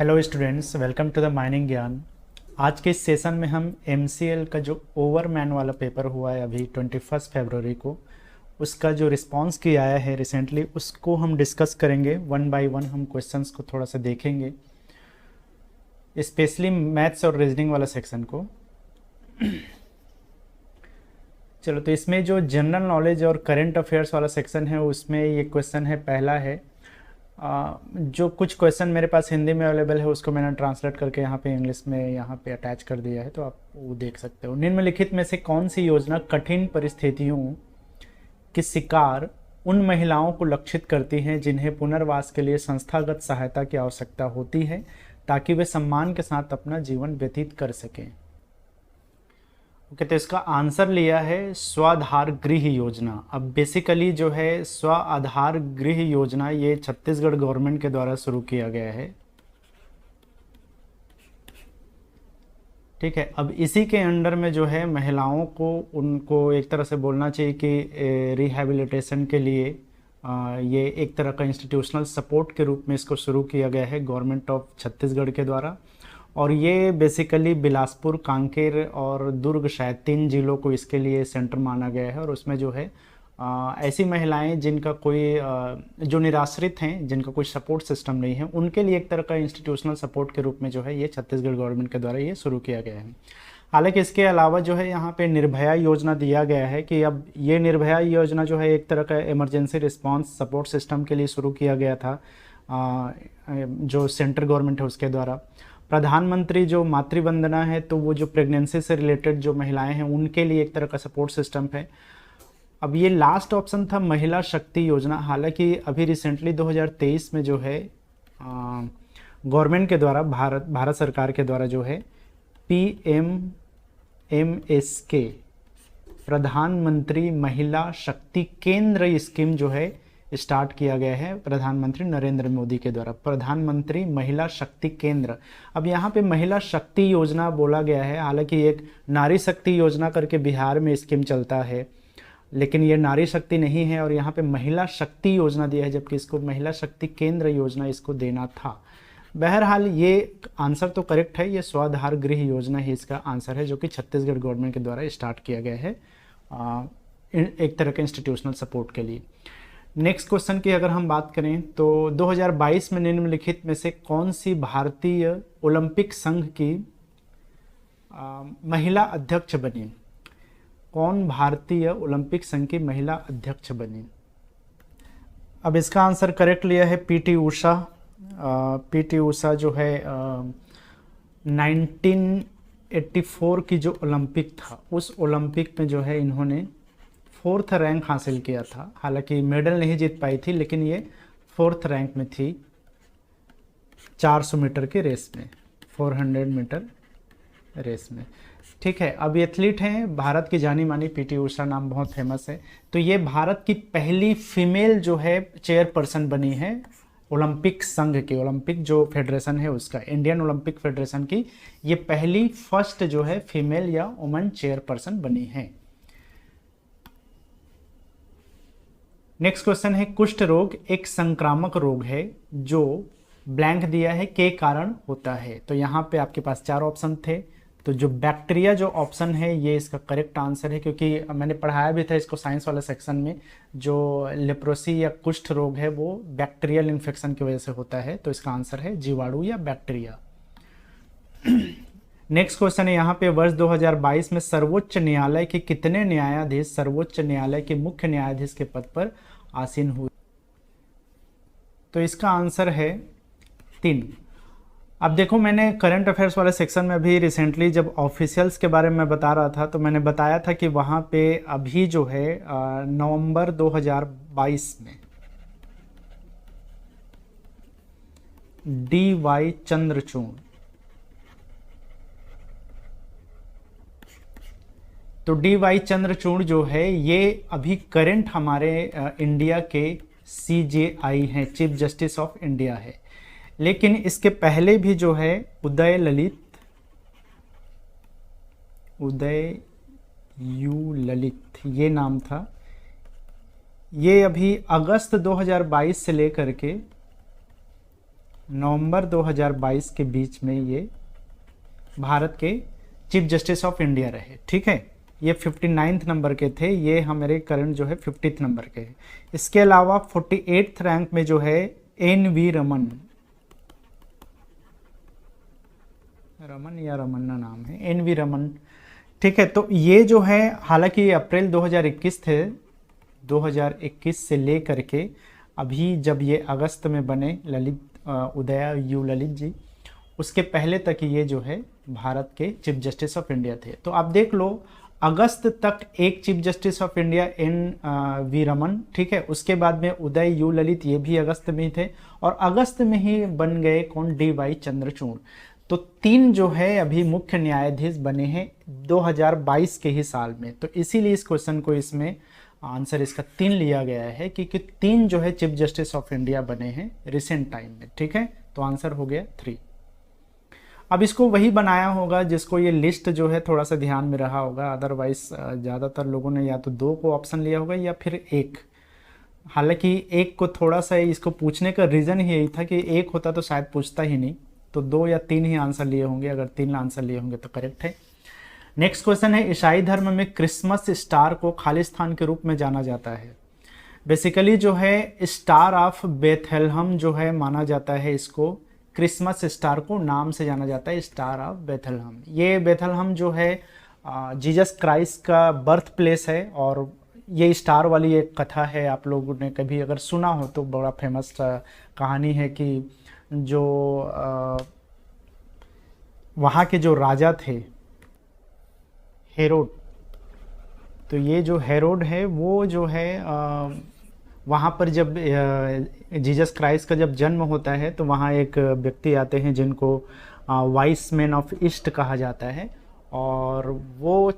Hello students, welcome to the mining Gyan. आज के इस सेशन में हम MCL का जो ओवरमैन वाला पेपर हुआ है अभी 21 फरवरी को, उसका जो रिस्पांस की आया है रिसेंटली, उसको हम डिस्कस करेंगे। वन बाय वन हम क्वेश्चंस को थोड़ा सा देखेंगे, स्पेशली मैथ्स और रीजनिंग वाला सेक्शन को। चलो, तो इसमें जो जनरल नॉलेज और करंट अफेयर्स वाला सेक्शन है उसमें ये क्वेश्चन है, पहला है जो कुछ क्वेश्चन मेरे पास हिंदी में अवेलेबल है उसको मैंने ट्रांसलेट करके यहाँ पे इंग्लिश में यहाँ पे अटैच कर दिया है, तो आप वो देख सकते हो। निम्नलिखित में से कौन सी योजना कठिन परिस्थितियों की शिकार उन महिलाओं को लक्षित करती हैं जिन्हें पुनर्वास के लिए संस्थागत सहायता की आवश्यकता होती है ताकि वे सम्मान के साथ अपना जीवन व्यतीत कर सकें? ओके, तो इसका आंसर लिया है स्वाधार गृह योजना। अब बेसिकली जो है स्वाधार गृह योजना ये छत्तीसगढ़ गवर्नमेंट के द्वारा शुरू किया गया है। ठीक है, अब इसी के अंडर में जो है महिलाओं को, उनको एक तरह से बोलना चाहिए कि रिहैबिलिटेशन के लिए ये एक तरह का इंस्टीट्यूशनल सपोर्ट के रूप में इसको शुरू किया गया है गवर्नमेंट ऑफ छत्तीसगढ़ के द्वारा। और ये बेसिकली बिलासपुर, कांकेर और दुर्ग, शायद 3 जिलों को इसके लिए सेंटर माना गया है। और उसमें जो है ऐसी महिलाएं जिनका कोई जो निराश्रित हैं, जिनका कोई सपोर्ट सिस्टम नहीं है, उनके लिए एक तरह का इंस्टीट्यूशनल सपोर्ट के रूप में जो है ये छत्तीसगढ़ गवर्नमेंट के द्वारा ये शुरू किया गया है। हालांकि इसके अलावा जो है यहाँ पे निर्भया योजना दिया गया है कि अब ये निर्भया योजना जो है एक तरह का इमरजेंसी रिस्पॉन्स सपोर्ट सिस्टम के लिए शुरू किया गया था जो सेंट्रल गवर्नमेंट है उसके द्वारा। प्रधानमंत्री जो मातृवंदना है, तो वो जो प्रेगनेंसी से रिलेटेड जो महिलाएं हैं उनके लिए एक तरह का सपोर्ट सिस्टम है। अब ये लास्ट ऑप्शन था महिला शक्ति योजना। हालांकि अभी रिसेंटली 2023 में जो है गवर्नमेंट के द्वारा, भारत सरकार के द्वारा जो है PMMSK प्रधानमंत्री महिला शक्ति केंद्र स्कीम जो है स्टार्ट किया गया है प्रधानमंत्री नरेंद्र मोदी के द्वारा, प्रधानमंत्री महिला शक्ति केंद्र। अब यहाँ पे महिला शक्ति योजना बोला गया है, हालांकि एक नारी शक्ति योजना करके बिहार में स्कीम चलता है, लेकिन ये नारी शक्ति नहीं है और यहाँ पे महिला शक्ति योजना दिया है, जबकि इसको महिला शक्ति केंद्र योजना इसको देना था। बहरहाल ये आंसर तो करेक्ट है, ये स्वाधार गृह योजना ही इसका आंसर है, जो कि छत्तीसगढ़ गवर्नमेंट के द्वारा स्टार्ट किया गया है एक तरह के इंस्टीट्यूशनल सपोर्ट के लिए। नेक्स्ट क्वेश्चन की अगर हम बात करें तो 2022 में निम्नलिखित में से कौन सी भारतीय ओलंपिक संघ की महिला अध्यक्ष बनी? कौन भारतीय ओलंपिक संघ की महिला अध्यक्ष बनी? अब इसका आंसर करेक्ट लिया है PT उषा। PT उषा जो है 1984 की जो ओलंपिक था, उस ओलंपिक में जो है इन्होंने 4th रैंक हासिल किया था। हालांकि मेडल नहीं जीत पाई थी, लेकिन ये 4th रैंक में थी 400 मीटर की रेस में, 400 मीटर रेस में। ठीक है, अब एथलीट हैं भारत की जानी मानी PT उषा, नाम बहुत फेमस है। तो ये भारत की पहली फीमेल जो है चेयरपर्सन बनी है ओलंपिक संघ की, ओलंपिक जो फेडरेशन है उसका, इंडियन ओलंपिक फेडरेशन की ये पहली फर्स्ट जो है फीमेल या वुमन चेयरपर्सन बनी है। नेक्स्ट क्वेश्चन है, कुष्ठ रोग एक संक्रामक रोग है जो ब्लैंक दिया है के कारण होता है। तो यहाँ पे आपके पास 4 ऑप्शन थे, तो जो बैक्टीरिया जो ऑप्शन है ये इसका करेक्ट आंसर है, क्योंकि मैंने पढ़ाया भी था इसको साइंस वाले सेक्शन में। जो लेप्रोसी या कुष्ठ रोग है वो बैक्टीरियल इन्फेक्शन की वजह से होता है, तो इसका आंसर है जीवाणु या बैक्टीरिया। नेक्स्ट क्वेश्चन है यहाँ पे, वर्ष 2022 में सर्वोच्च न्यायालय के कितने न्यायाधीश सर्वोच्च न्यायालय के मुख्य न्यायाधीश के पद पर आसीन हुए? तो इसका आंसर है 3। अब देखो, मैंने करंट अफेयर्स वाले सेक्शन में अभी रिसेंटली जब ऑफिशियल्स के बारे में बता रहा था, तो मैंने बताया था कि वहाँ पे अभी जो है नवंबर 2022 में DY चंद्रचूड़, तो DY चंद्रचूड़ जो है ये अभी करंट हमारे इंडिया के CJI हैं, चीफ जस्टिस ऑफ इंडिया है। लेकिन इसके पहले भी जो है उदय यू ललित ये नाम था। ये अभी अगस्त 2022 से लेकर के नवंबर 2022 के बीच में ये भारत के चीफ जस्टिस ऑफ इंडिया रहे। ठीक है, ये 59th नंबर के थे, ये हमारे करंट जो है 50th नंबर के हैं। इसके अलावा 48th रैंक में जो है NV रमन या रमन्ना नाम है, NV रमन। ठीक है, तो ये जो है हालांकि अप्रैल 2021 थे, 2021 से ले करके अभी जब ये अगस्त में बने ललित उदया यू ललित जी, उसके पहले तक ये जो है भारत के चीफ जस्टिस ऑफ इंडिया थे। तो आप देख लो, अगस्त तक एक chief justice of India NV Raman, ठीक है, उसके बाद में उदय यू ललित, ये भी अगस्त में ही थे, और अगस्त में ही बन गए कौन, DY चंद्रचूड़। तो 3 जो है अभी मुख्य न्यायाधीश बने हैं 2022 के ही साल में। तो इसीलिए इस क्वेश्चन को इसमें आंसर इसका 3 लिया गया है, क्योंकि 3 जो है चीफ जस्टिस ऑफ इंडिया बने हैं रिसेंट टाइम में। ठीक है, तो आंसर हो गया 3। अब इसको वही बनाया होगा जिसको ये लिस्ट जो है थोड़ा सा ध्यान में रहा होगा, अदरवाइज ज़्यादातर लोगों ने या तो 2 को ऑप्शन लिया होगा या फिर 1। हालांकि 1 को थोड़ा सा इसको पूछने का रीज़न ही यही था कि 1 होता तो शायद पूछता ही नहीं, तो 2 या 3 ही आंसर लिए होंगे। अगर 3 आंसर लिए होंगे तो करेक्ट है। नेक्स्ट क्वेश्चन है, ईसाई धर्म में क्रिसमस स्टार को खालिस्तान के रूप में जाना जाता है। बेसिकली जो है स्टार ऑफ बेथलहम जो है माना जाता है, इसको क्रिसमस स्टार को नाम से जाना जाता है, स्टार ऑफ बेथलहम। ये बेथलहम जो है जीसस क्राइस्ट का बर्थ प्लेस है, और ये स्टार वाली एक कथा है, आप लोगों ने कभी अगर सुना हो तो बड़ा फेमस कहानी है कि जो वहाँ के जो राजा थे हेरोड, तो ये जो हेरोड है वो जो है वहाँ पर जब जीसस क्राइस्ट का जब जन्म होता है तो वहाँ एक व्यक्ति आते हैं जिनको वाइस मैन ऑफ ईस्ट कहा जाता है, और वो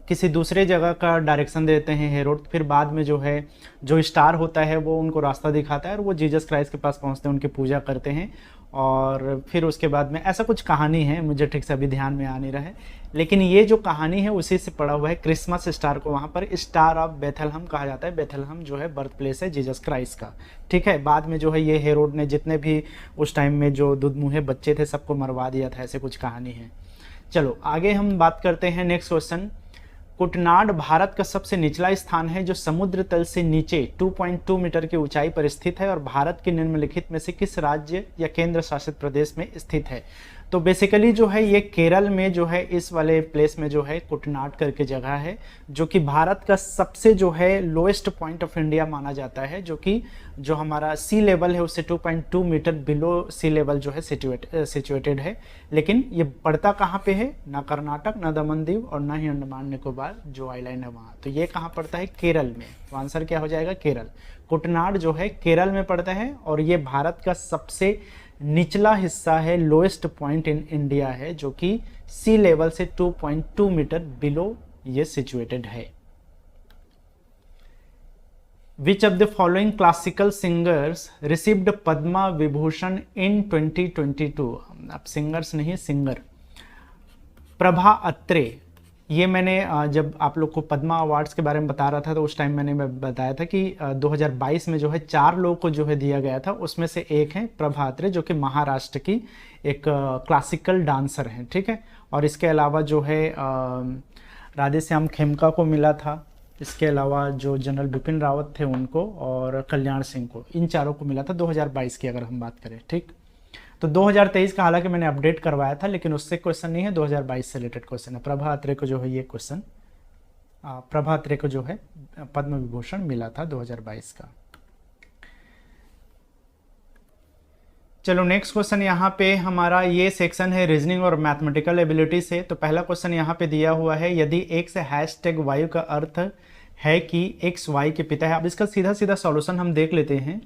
किसी दूसरे जगह का डायरेक्शन देते हैं हेरोड। फिर बाद में जो है जो स्टार होता है वो उनको रास्ता दिखाता है, और वो जीसस क्राइस्ट के पास पहुँचते हैं, उनकी पूजा करते हैं, और फिर उसके बाद में ऐसा कुछ कहानी है, मुझे ठीक से अभी ध्यान में आ नहीं रहा है, लेकिन ये जो कहानी है उसी से पड़ा हुआ है। क्रिसमस स्टार को वहाँ पर स्टार ऑफ बेथलहम कहा जाता है। बेथलहम जो है बर्थ प्लेस है जीसस क्राइस्ट का। ठीक है, बाद में जो है ये हेरोड ने जितने भी उस टाइम में जो दुधमुहे बच्चे थे सबको मरवा दिया था, ऐसे कुछ कहानी है। चलो आगे हम बात करते हैं। नेक्स्ट क्वेश्चन, कुटनाड भारत का सबसे निचला स्थान है जो समुद्र तल से नीचे 2.2 मीटर की ऊंचाई पर स्थित है और भारत के निम्नलिखित में से किस राज्य या केंद्र शासित प्रदेश में स्थित है। तो बेसिकली जो है ये केरल में जो है इस वाले प्लेस में जो है कुटनाड करके जगह है, जो कि भारत का सबसे जो है लोएस्ट पॉइंट ऑफ इंडिया माना जाता है, जो कि जो हमारा सी लेवल है उससे 2.2 मीटर बिलो सी लेवल जो है सिचुएटेड है। लेकिन ये पड़ता कहाँ पे है, ना कर्नाटक, ना दमन दीव और ना ही अंडमान निकोबार जो आइलैंड है वहाँ। तो ये कहाँ पड़ता है, केरल में। तो आंसर क्या हो जाएगा, केरल। कुटनाड जो है केरल में पड़ता है, और ये भारत का सबसे निचला हिस्सा है, लोएस्ट पॉइंट इन इंडिया है, जो कि सी लेवल से 2.2 मीटर बिलो ये सिचुएटेड है। Which of the following classical singers received Padma Vibhushan in 2022? अब सिंगर्स नहीं, सिंगर। प्रभा अत्रे, ये मैंने जब आप लोग को पद्मा अवार्ड्स के बारे में बता रहा था तो उस टाइम मैंने बताया था कि 2022 में जो है 4 लोगों को जो है दिया गया था, उसमें से एक है प्रभा अत्रे जो कि महाराष्ट्र की एक क्लासिकल डांसर हैं। ठीक है, और इसके अलावा जो है राधेश्याम खेमका को मिला था, इसके अलावा जो जनरल बिपिन रावत थे उनको, और कल्याण सिंह को, इन चारों को मिला था 2022 की अगर हम बात करें। ठीक, तो 2023 का हालांकि मैंने अपडेट करवाया था, लेकिन उससे क्वेश्चन नहीं है, 2022 से रिलेटेड क्वेश्चन है। प्रभा अत्रे को जो है ये क्वेश्चन, प्रभा अत्रे को जो है पद्म विभूषण मिला था 2022 का। चलो नेक्स्ट क्वेश्चन, यहाँ पे हमारा ये सेक्शन है रीजनिंग और मैथमेटिकल एबिलिटी से। तो पहला क्वेश्चन यहाँ पे दिया हुआ है, यदि x हैशटैग वायु का अर्थ है कि x y के पिता है। अब इसका सीधा सीधा सॉल्यूशन हम देख लेते हैं।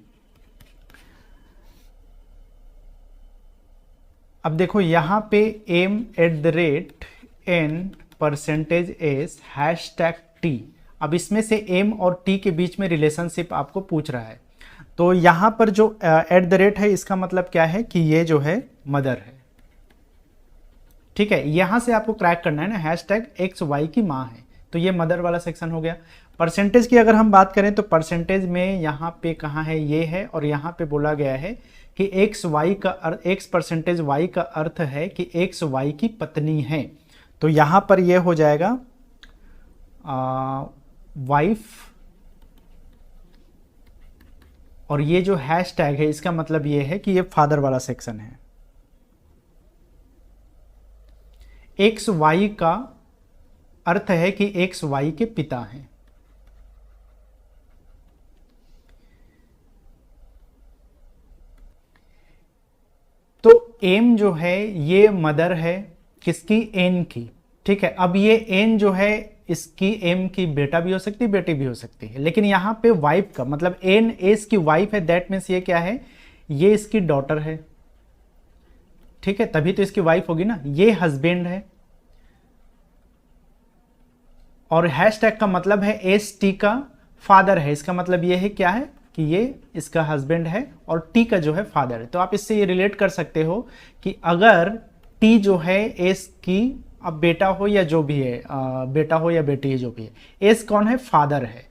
अब देखो यहाँ पे m@n%s हैशटैग t, अब इसमें से m और t के बीच में रिलेशनशिप आपको पूछ रहा है। तो यहाँ पर जो @ है इसका मतलब क्या है कि ये जो है मदर है। ठीक है, यहाँ से आपको क्रैक करना है ना, हैशटैग XY की माँ है, तो ये मदर वाला सेक्शन हो गया। परसेंटेज की अगर हम बात करें तो परसेंटेज में यहाँ पे कहाँ है, ये है, और यहाँ पे बोला गया है कि एक्स वाई का अर्थ, एक्स परसेंटेज वाई का अर्थ है कि एक्स वाई की पत्नी है। तो यहां पर यह हो जाएगा वाइफ, और ये जो हैश टैग है इसका मतलब ये है कि ये फादर वाला सेक्शन है। एक्स वाई का अर्थ है कि एक्स वाई के पिता हैं। तो एम जो है ये मदर है किसकी, एन की, ठीक है। अब ये एन जो है इसकी, एम की बेटा भी हो सकती है बेटी भी हो सकती है, लेकिन यहां पे वाइफ का मतलब एन एस की वाइफ है, दैट मीन्स ये क्या है, ये इसकी डॉटर है, ठीक है, तभी तो इसकी वाइफ होगी ना। ये हस्बैंड है, और हैशटैग का मतलब है एस टी का फादर है, इसका मतलब ये है क्या है कि ये इसका हस्बैंड है और टी का जो है फादर है। तो आप इससे ये रिलेट कर सकते हो कि अगर टी जो है एस की, अब बेटा हो या जो भी है, बेटा हो या बेटी है जो भी है, एस कौन है, फादर है,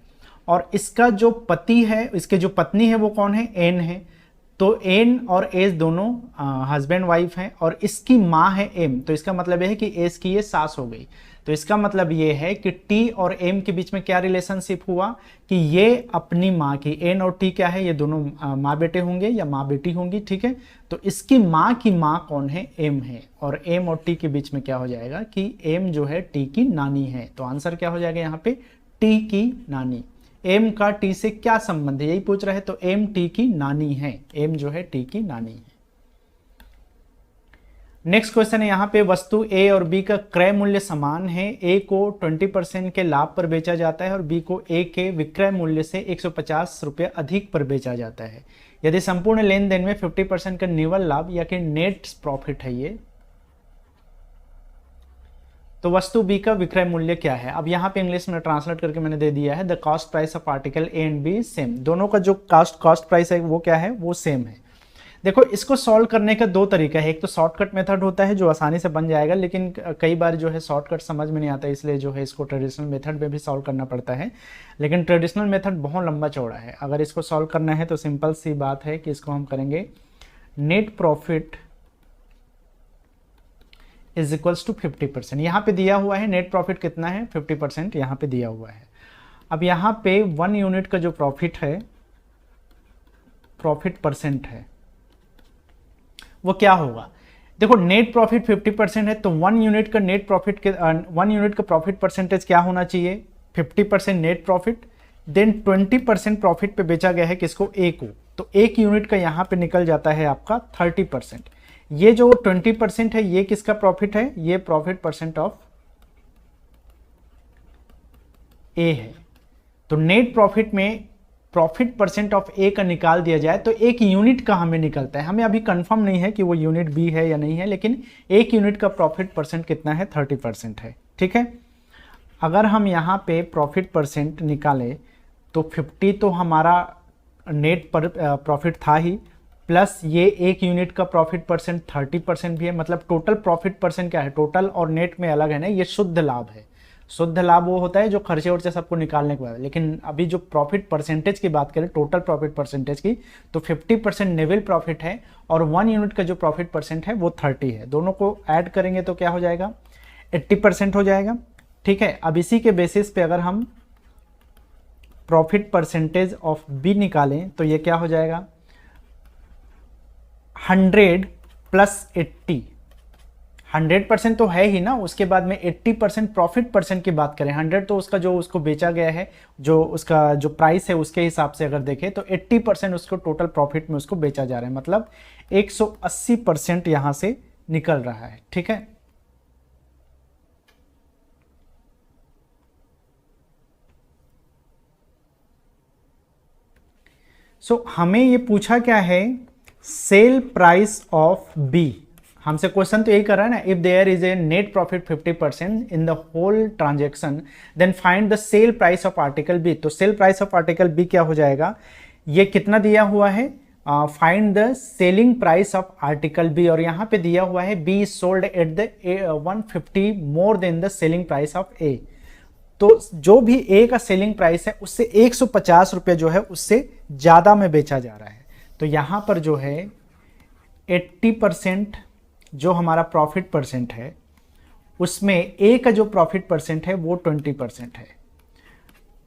और इसका जो पति है, इसके जो पत्नी है वो कौन है, एन है। तो एन और एस दोनों हस्बैंड वाइफ हैं, और इसकी माँ है एम, तो इसका मतलब यह है कि एस की ये सास हो गई। तो इसका मतलब ये है कि टी और एम के बीच में क्या रिलेशनशिप हुआ कि ये अपनी माँ की, एन और टी क्या है, ये दोनों माँ बेटे होंगे या माँ बेटी होंगी, ठीक है। तो इसकी माँ की माँ कौन है, एम है, और एम और टी के बीच में क्या हो जाएगा कि एम जो है टी की नानी है। तो आंसर क्या हो जाएगा यहाँ पे, टी की नानी। एम का टी से क्या संबंध है यही पूछ रहे हैं, तो एम टी की नानी है, एम जो है टी की नानी है। नेक्स्ट क्वेश्चन है यहाँ पे, वस्तु ए और बी का क्रय मूल्य समान है, ए को 20% के लाभ पर बेचा जाता है और बी को ए के विक्रय मूल्य से 150 रुपये अधिक पर बेचा जाता है। यदि संपूर्ण लेन देन में 50% का निवल लाभ या कि नेट प्रॉफिट है ये, तो वस्तु बी का विक्रय मूल्य क्या है। अब यहाँ पे इंग्लिश में ट्रांसलेट करके मैंने दे दिया है, the cost price of article A and B same, दोनों का जो कॉस्ट प्राइस है वो क्या है, वो सेम है। देखो इसको सॉल्व करने का दो तरीका है, एक तो शॉर्टकट मेथड होता है जो आसानी से बन जाएगा, लेकिन कई बार जो है शॉर्टकट समझ में नहीं आता, इसलिए जो है इसको ट्रेडिशनल मेथड में भी सॉल्व करना पड़ता है। लेकिन ट्रेडिशनल मेथड बहुत लंबा चौड़ा है, अगर इसको सॉल्व करना है तो सिंपल सी बात है कि इसको हम करेंगे net profit is equals to 50%। यहाँ पे दिया हुआ है नेट प्रॉफिट कितना है, 50% यहाँ पे दिया हुआ है। अब यहाँ पे 1 यूनिट का जो प्रॉफिट है, प्रॉफिट परसेंट है, वो क्या होगा। देखो नेट प्रॉफिट 50% है, तो 1 यूनिट का नेट प्रॉफिट के 1 यूनिट का प्रॉफिट परसेंटेज क्या होना चाहिए, 50% नेट प्रॉफिट, देन 20% प्रॉफिट पे बेचा गया है किसको, ए को, तो 1 यूनिट का यहाँ पे निकल जाता है आपका 30%। ये जो 20% है ये किसका प्रॉफिट है, ये प्रॉफिट परसेंट ऑफ ए है। तो नेट प्रॉफिट में प्रॉफिट परसेंट ऑफ ए का निकाल दिया जाए तो 1 यूनिट का हमें निकलता है, हमें अभी कंफर्म नहीं है कि वो यूनिट बी है या नहीं है, लेकिन 1 यूनिट का प्रॉफिट परसेंट कितना है, 30% है, ठीक है। अगर हम यहाँ पे प्रॉफिट परसेंट निकालें तो 50 तो हमारा नेट पर प्रॉफिट था ही, प्लस ये 1 यूनिट का प्रॉफिट परसेंट 30% भी है, मतलब टोटल प्रॉफिट परसेंट क्या है, टोटल और नेट में अलग है ना, ये शुद्ध लाभ है। शुद्ध लाभ वो होता है जो खर्चे वर्चे सबको निकालने के बाद, लेकिन अभी जो प्रॉफिट परसेंटेज की बात करें, टोटल प्रॉफिट परसेंटेज की, तो 50% नेवल प्रॉफिट है और 1 यूनिट का जो प्रॉफिट परसेंट है वो 30 है। दोनों को ऐड करेंगे तो क्या हो जाएगा, 80% हो जाएगा, ठीक है। अब इसी के बेसिस पे अगर हम प्रॉफिट परसेंटेज ऑफ बी निकालें तो ये क्या हो जाएगा, 100 प्लस 80, 100% तो है ही ना, उसके बाद में 80% प्रॉफिट परसेंट की बात करें, 100 तो उसका जो उसको बेचा गया है, जो उसका जो प्राइस है उसके हिसाब से अगर देखें तो 80% उसको टोटल प्रॉफिट में उसको बेचा जा रहा है, मतलब 180% यहां से निकल रहा है, ठीक है। हमें ये पूछा क्या है, सेल प्राइस ऑफ बी, हमसे क्वेश्चन तो यही कर रहा है ना, if there is a net profit 50% in the whole transaction then find the sale price of article B. तो sale price of article B क्या हो जाएगा, ये कितना दिया हुआ है, find the selling price of article B, और यहाँ पे दिया हुआ है B sold at the 150 more than the selling price of ए। तो जो भी ए का सेलिंग प्राइस है उससे 150 रुपये जो है उससे ज्यादा में बेचा जा रहा है। तो यहां पर जो है 80% जो हमारा प्रॉफिट परसेंट है उसमें ए का जो प्रॉफिट परसेंट है वो 20% है,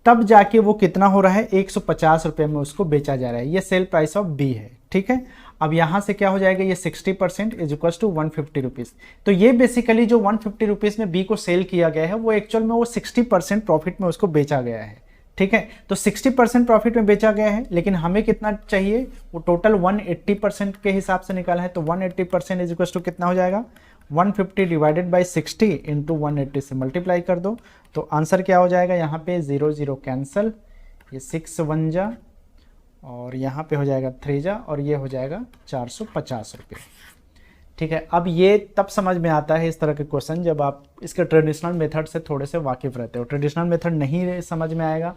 तब जाके वो कितना हो रहा है, 150 रुपये में उसको बेचा जा रहा है। ये सेल प्राइस ऑफ बी है, ठीक है। अब यहाँ से क्या हो जाएगा, ये 60% इज इक्वल टू 150 रुपीज़। तो ये बेसिकली जो 150 रुपीज़ में बी को सेल किया गया है वो एक्चुअल में वो 60% प्रॉफिट में उसको बेचा गया है, ठीक है। तो 60% प्रॉफिट में बेचा गया है, लेकिन हमें कितना चाहिए, वो टोटल 180% के हिसाब से निकाला है। तो 180% इज इक्वल टू कितना हो जाएगा, 150 डिवाइडेड बाई 60 इंटू 180 से मल्टीप्लाई कर दो। तो आंसर क्या हो जाएगा, यहाँ पे 0 0 कैंसल, ये 6 1 जा और यहाँ पे हो जाएगा 3 जा और ये हो जाएगा 450 रुपये, ठीक है। अब ये तब समझ में आता है इस तरह के क्वेश्चन जब आप इसके ट्रेडिशनल मेथड से थोड़े से वाकिफ़ रहते हो। ट्रेडिशनल मेथड नहीं समझ में आएगा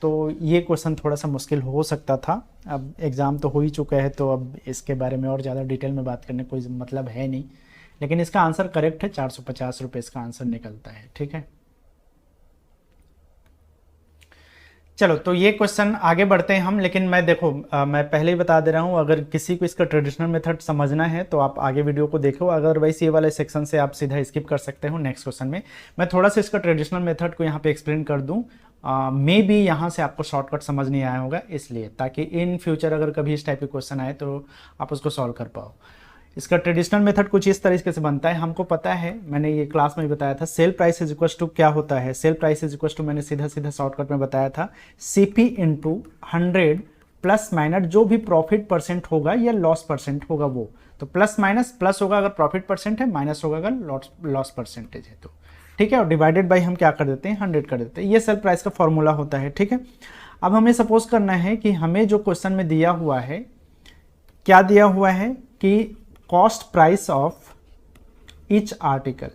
तो ये क्वेश्चन थोड़ा सा मुश्किल हो सकता था। अब एग्ज़ाम तो हो ही चुका है तो अब इसके बारे में और ज़्यादा डिटेल में बात करने कोई मतलब है नहीं, लेकिन इसका आंसर करेक्ट है, 450 रुपये इसका आंसर निकलता है, ठीक है। चलो तो ये क्वेश्चन आगे बढ़ते हैं हम, लेकिन मैं देखो मैं पहले ही बता दे रहा हूँ, अगर किसी को इसका ट्रेडिशनल मेथड समझना है तो आप आगे वीडियो को देखो, अदरवाइज ये वाले सेक्शन से आप सीधा स्किप कर सकते हो। नेक्स्ट क्वेश्चन में मैं थोड़ा सा इसका ट्रेडिशनल मेथड को यहाँ पे एक्सप्लेन कर दूँ, मे बी यहाँ से आपको शॉर्टकट समझ नहीं आया होगा इसलिए, ताकि इन फ्यूचर अगर कभी इस टाइप के क्वेश्चन आए तो आप उसको सॉल्व कर पाओ। इसका ट्रेडिशनल मेथड कुछ इस तरीके से बनता है, हमको पता है, मैंने ये क्लास में भी बताया था, sale price is equal to क्या होता है, sale price is equal to मैंने सीधा सीधा शॉर्टकट में बताया था, CP इंटू 100 प्लस माइनस जो भी प्रॉफिट परसेंट होगा या लॉस परसेंट होगा वो, तो प्लस माइनस, प्लस होगा अगर प्रॉफिट परसेंट है, माइनस होगा अगर लॉस परसेंटेज है तो, ठीक है। और डिवाइडेड बाई हम क्या कर देते हैं, 100 कर देते हैं। ये सेल प्राइस का फॉर्मूला होता है, ठीक है। अब हमें सपोज करना है कि हमें जो क्वेश्चन में दिया हुआ है, क्या दिया हुआ है कि cost price of each article,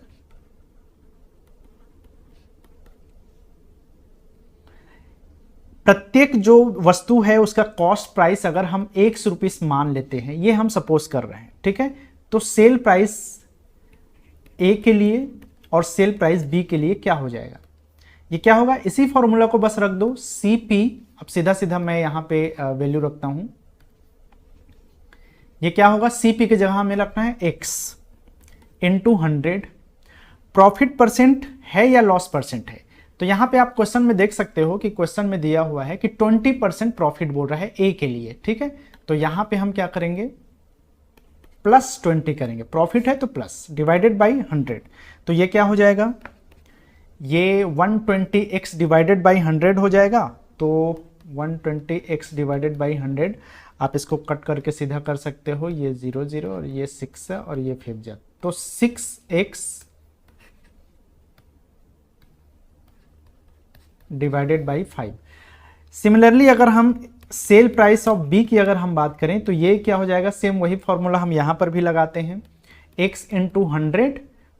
प्रत्येक जो वस्तु है उसका कॉस्ट प्राइस अगर हम 100 रुपीस मान लेते हैं, ये हम सपोज कर रहे हैं, ठीक है। तो सेल प्राइस ए के लिए और सेल प्राइस बी के लिए क्या हो जाएगा, ये क्या होगा, इसी फॉर्मूला को बस रख दो, CP, अब सीधा सीधा मैं यहां पे वैल्यू रखता हूं, ये क्या होगा, CP की जगह हमें रखना है X इंटू 100, प्रॉफिट परसेंट है या लॉस परसेंट है। तो यहां पे आप क्वेश्चन में देख सकते हो कि क्वेश्चन में दिया हुआ है कि 20% प्रॉफिट बोल रहा है ए के लिए, ठीक है। तो यहां पे हम क्या करेंगे, प्लस 20 करेंगे, प्रॉफिट है तो प्लस, डिवाइडेड बाई 100। तो ये क्या हो जाएगा, ये 120x डिवाइडेड बाई 100 हो जाएगा। तो 120x डिवाइडेड बाई 100 आप इसको कट करके सीधा कर सकते हो, ये 0 0 और ये 6 है और ये 5 जा, तो 6x डिवाइडेड बाई 5। सिमिलरली अगर हम सेल प्राइस ऑफ बी की अगर हम बात करें तो ये क्या हो जाएगा, सेम वही फॉर्मूला हम यहां पर भी लगाते हैं, x into 100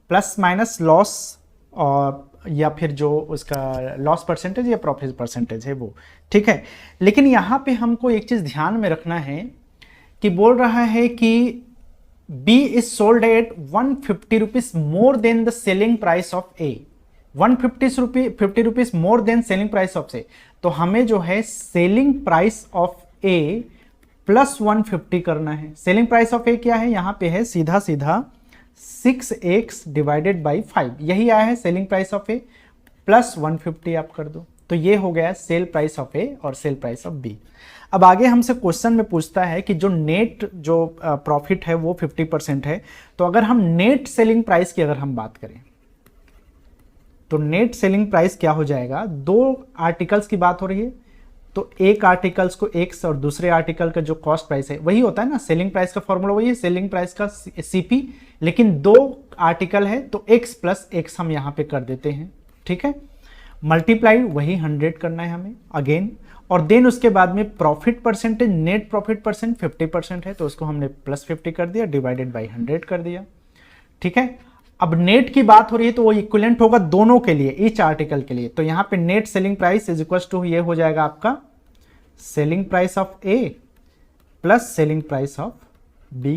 plus minus loss और या फिर जो उसका लॉस परसेंटेज या प्रॉफिट परसेंटेज है वो, ठीक है। लेकिन यहाँ पे हमको एक चीज़ ध्यान में रखना है कि बोल रहा है कि B is sold at 150 rupees more than the selling price of A, 50 rupees more than selling price of A। तो हमें जो है selling price of A plus 150 करना है। सेलिंग प्राइस ऑफ A क्या है, यहाँ पे है सीधा सीधा 6x डिवाइडेड बाई 5, यही आया है selling price of A, plus 150 आप कर दो, तो ये हो गया सेल प्राइस ऑफ ए और सेल प्राइस ऑफ बी। अब आगे हमसे क्वेश्चन में पूछता है कि जो नेट जो प्रॉफिट है वो 50% है, तो अगर हम नेट सेलिंग प्राइस की अगर हम बात करें तो नेट सेलिंग प्राइस क्या हो जाएगा, दो आर्टिकल्स की बात हो रही है, तो एक आर्टिकल्स को x और दूसरे आर्टिकल का जो कॉस्ट प्राइस है वही होता है ना, सेलिंग प्राइस का फॉर्मूला वही है, सेलिंग प्राइस का CP, लेकिन दो आर्टिकल है तो x प्लस x हम यहाँ पे कर देते हैं, ठीक है। मल्टीप्लाई वही 100 करना है हमें अगेन, और देन उसके बाद में profit percentage, net profit percent 50% है तो उसको हमने प्लस 50 कर दिया, डिवाइडेड बाई 100 कर दिया, ठीक है। अब नेट की बात हो रही है तो वो इक्विवेलेंट होगा दोनों के लिए, ईच आर्टिकल के लिए, तो यहां पे net selling price is equal to ये हो जाएगा आपका selling price of A plus selling price of B.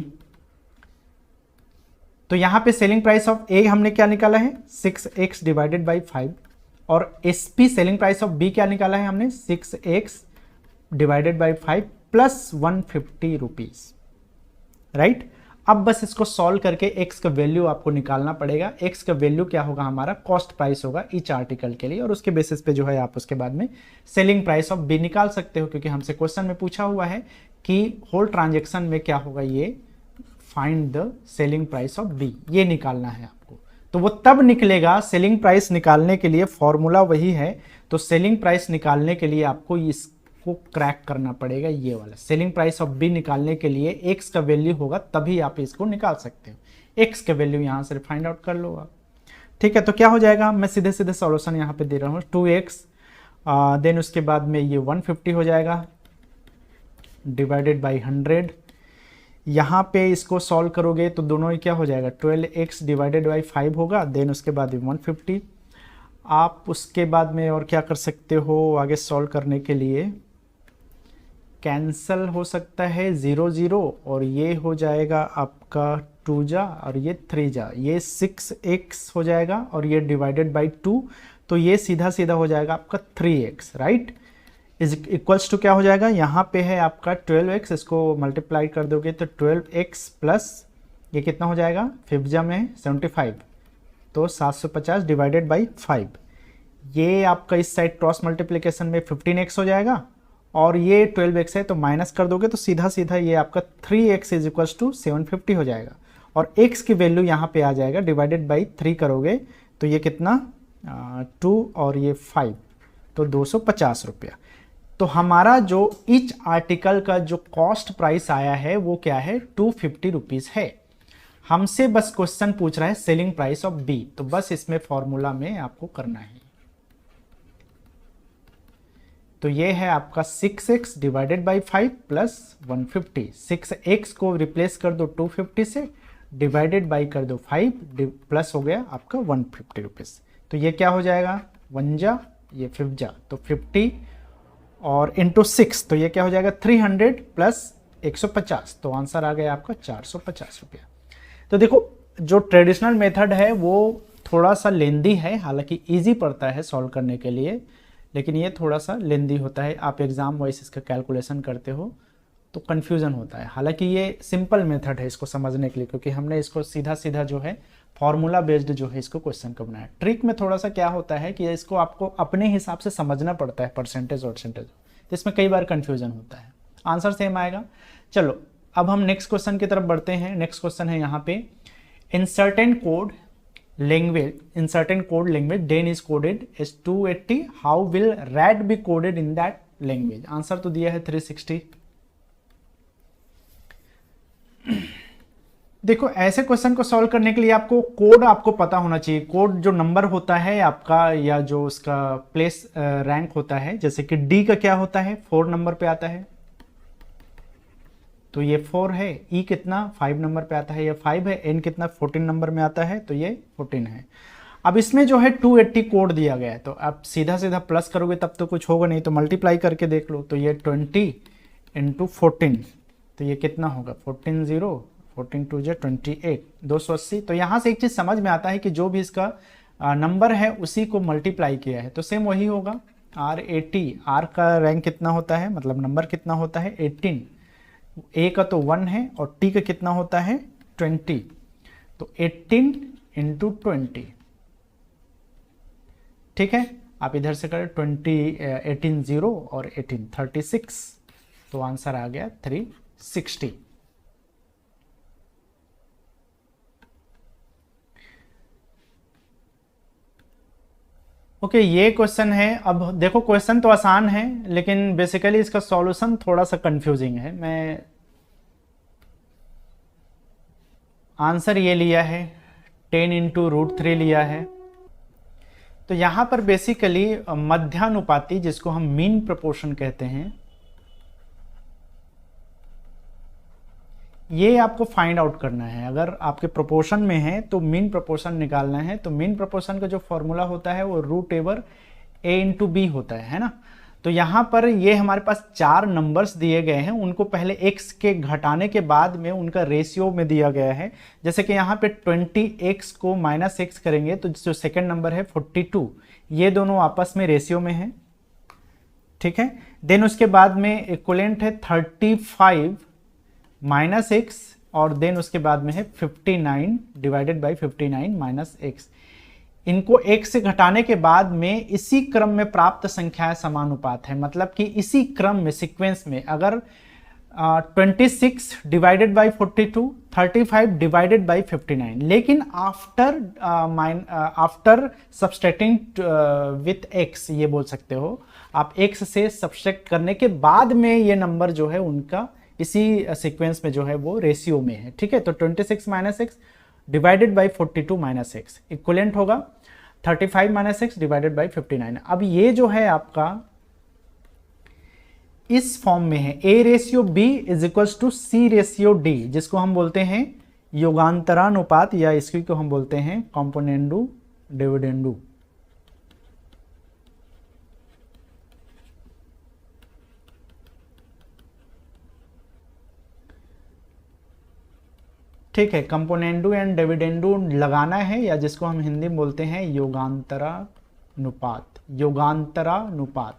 तो यहां पे सेलिंग प्राइस ऑफ ए हमने क्या निकाला है, 6x डिवाइडेड बाई 5, और SP selling price of B क्या निकाला है हमने, 6x divided by 5 plus 150 rupees, right. अब बस इसको सॉल्व करके x का वैल्यू आपको निकालना पड़ेगा। x का वैल्यू क्या होगा, हमारा कॉस्ट प्राइस होगा ईच आर्टिकल के लिए, और उसके बेसिस पे जो है आप उसके बाद में सेलिंग प्राइस ऑफ बी निकाल सकते हो, क्योंकि हमसे क्वेश्चन में पूछा हुआ है कि होल ट्रांजेक्शन में क्या होगा, ये find the selling price of B, ये निकालना है आपको। तो वो तब निकलेगा, सेलिंग प्राइस निकालने के लिए फॉर्मूला वही है। तो सेलिंग प्राइस निकालने के लिए आपको इसको क्रैक करना पड़ेगा, ये वाला सेलिंग प्राइस ऑफ बी निकालने के लिए एक्स का वैल्यू होगा तभी आप इसको निकाल सकते हो। एक्स का वैल्यू यहां से फाइंड आउट कर लो आप। ठीक है, तो क्या हो जाएगा, मैं सीधे सीधे सॉल्यूशन यहां पे दे रहा हूं, 2x देन उसके बाद में ये 150 हो जाएगा डिवाइडेड बाई 100। यहाँ पे इसको सॉल्व करोगे तो दोनों ही क्या हो जाएगा, 12x डिवाइडेड बाई 5 होगा, देन उसके बाद 150। आप उसके बाद में और क्या कर सकते हो आगे सॉल्व करने के लिए, कैंसल हो सकता है 0 0, और ये हो जाएगा आपका 2 जा और ये 3 जा, ये 6x हो जाएगा और ये डिवाइडेड बाई 2, तो ये सीधा सीधा हो जाएगा आपका 3x, right, is equals to क्या हो जाएगा, यहाँ पे है आपका 12x, इसको मल्टीप्लाई कर दोगे तो 12x प्लस ये कितना हो जाएगा, 5 जा में 75, तो 750 डिवाइडेड बाई 5। ये आपका इस साइड क्रॉस मल्टीप्लिकेशन में 15x हो जाएगा, और ये 12x है तो माइनस कर दोगे तो सीधा सीधा ये आपका 3x इज इक्वल्स टू 750 हो जाएगा, और x की वैल्यू यहाँ पे आ जाएगा, डिवाइडेड बाई 3 करोगे तो ये कितना 2 और ये 5, तो 250 रुपया। तो हमारा जो ईच आर्टिकल का जो कॉस्ट प्राइस आया है वो क्या है, 250 रुपीज़ है। हमसे बस क्वेश्चन पूछ रहा है सेलिंग प्राइस ऑफ बी, तो बस इसमें फॉर्मूला में आपको करना है। तो ये है आपका 6x divided by 5 plus 150, 6x को रिप्लेस कर दो 250 से, डिवाइडेड बाई कर दो 5, प्लस हो गया आपका 150 रुपीज़। तो ये क्या हो जाएगा, 1 जा ये 5 जा, तो 50 और इंटू 6, तो ये क्या हो जाएगा 300 प्लस 150, तो आंसर आ गया आपका 450 रुपया। तो देखो जो ट्रेडिशनल मेथड है वो थोड़ा सा लेंदी है, हालांकि इजी पड़ता है सॉल्व करने के लिए, लेकिन ये थोड़ा सा लेंदी होता है, आप एग्जाम वाइज इसका कैलकुलेशन करते हो तो कन्फ्यूज़न होता है। हालांकि ये सिंपल मेथड है इसको समझने के लिए, क्योंकि हमने इसको सीधा सीधा जो है फॉर्मूला बेस्ड जो है इसको क्वेश्चन को बनाया। ट्रिक में थोड़ा सा क्या होता है कि इसको आपको अपने हिसाब से समझना पड़ता है, परसेंटेज परसेंटेज, तो इसमें कई बार कन्फ्यूजन होता है। आंसर सेम आएगा। चलो अब हम नेक्स्ट क्वेश्चन की तरफ बढ़ते हैं। नेक्स्ट क्वेश्चन है यहाँ पे, in certain code language den is coded as 280, how will rat be coded in that language. Answer तो दिया है 360। देखो ऐसे क्वेश्चन को सॉल्व करने के लिए आपको कोड आपको पता होना चाहिए। कोड जो नंबर होता है आपका, या जो उसका प्लेस रैंक होता है, जैसे कि डी का क्या होता है 4 नंबर पे आता है, तो ये 4 है। ई कितना 5 नंबर पे आता है, ये 5 है। एन कितना 14 नंबर में आता है, तो ये 14 है। अब इसमें जो है 280 कोड दिया गया है, तो आप सीधा सीधा प्लस करोगे तब तो कुछ होगा नहीं, तो मल्टीप्लाई करके देख लो, तो ये 20 इंटू 14, तो ये कितना होगा 14 0, 14 2 जो 28, 280। तो यहाँ से एक चीज़ समझ में आता है कि जो भी इसका नंबर है उसी को मल्टीप्लाई किया है, तो सेम वही होगा। R80, R का रैंक कितना होता है, मतलब नंबर कितना होता है 18, A का तो 1 है, और T का कितना होता है 20, तो 18 इंटू 20, ठीक है। आप इधर से करें 18 0 और 18 36, तो आंसर आ गया 360। ओके ये क्वेश्चन है। अब देखो क्वेश्चन तो आसान है, लेकिन बेसिकली इसका सॉल्यूशन थोड़ा सा कंफ्यूजिंग है। मैं आंसर ये लिया है 10 इंटू √3 लिया है। तो यहाँ पर बेसिकली मध्यानुपाती, जिसको हम मीन प्रोपोर्शन कहते हैं, ये आपको फाइंड आउट करना है। अगर आपके प्रोपोर्शन में है तो मीन प्रोपोर्शन निकालना है। तो मीन प्रोपोर्शन का जो फॉर्मूला होता है वो √A इंटू बी होता है ना। तो यहाँ पर ये हमारे पास 4 नंबर्स दिए गए हैं, उनको पहले x के घटाने के बाद में उनका रेशियो में दिया गया है। जैसे कि यहाँ पे 20x को -x करेंगे तो जो सेकेंड नंबर है 42, ये दोनों आपस में रेशियो में है, ठीक है। देन उसके बाद में इक्विवेलेंट है 35 -x और देन उसके बाद में है 59 डिवाइडेड बाई 59 माइनस एक्स। इनको एक से घटाने के बाद में इसी क्रम में प्राप्त संख्याएं समानुपात है, मतलब कि इसी क्रम में सीक्वेंस में अगर 26 डिवाइडेड बाई 42, 35 डिवाइडेड बाई 59, लेकिन आफ्टर सब्सट्रैक्टिंग विथ एक्स, ये बोल सकते हो आप, एक्स से सब्सट्रैक्ट करने के बाद में ये नंबर जो है उनका इसी सीक्वेंस में जो है वो रेशियो में है, ठीक है। तो 26 minus X divided by 42 minus x equivalent होगा 35 माइनस एक्स डिवाइडेड बाई 59। अब ये जो है आपका इस फॉर्म में है, a ratio b is equals to c ratio d, जिसको हम बोलते हैं योगांतरानुपात, या इसकी को हम बोलते हैं कॉम्पोनेंडू डिविडेंडू। ठीक है, कंपोनेंडू एंड डिविडेंडू लगाना है, या जिसको हम हिंदी में बोलते हैं योगांतरानुपात। योगांतरानुपात,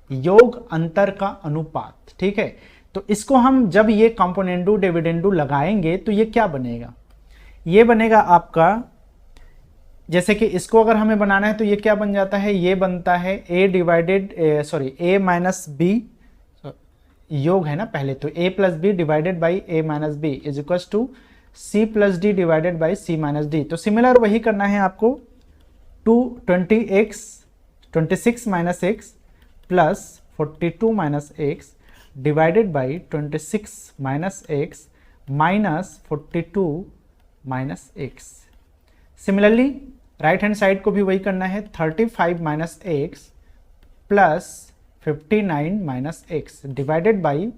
योग अंतर का अनुपात, ठीक है। तो इसको हम जब ये कंपोनेंडू डिविडेंडू लगाएंगे तो ये क्या बनेगा, ये बनेगा आपका, जैसे कि इसको अगर हमें बनाना है तो ये क्या बन जाता है, ये बनता है a divided a minus b, योग है ना पहले, तो a plus B divided by a minus B is equal to c plus D divided by c minus D. तो सिमिलर वही करना है आपको, 26 minus X plus 42 minus X divided by 26 minus X minus 42 minus X. Similarly right hand side को भी वही करना है, 35 minus X plus 59 minus X divided by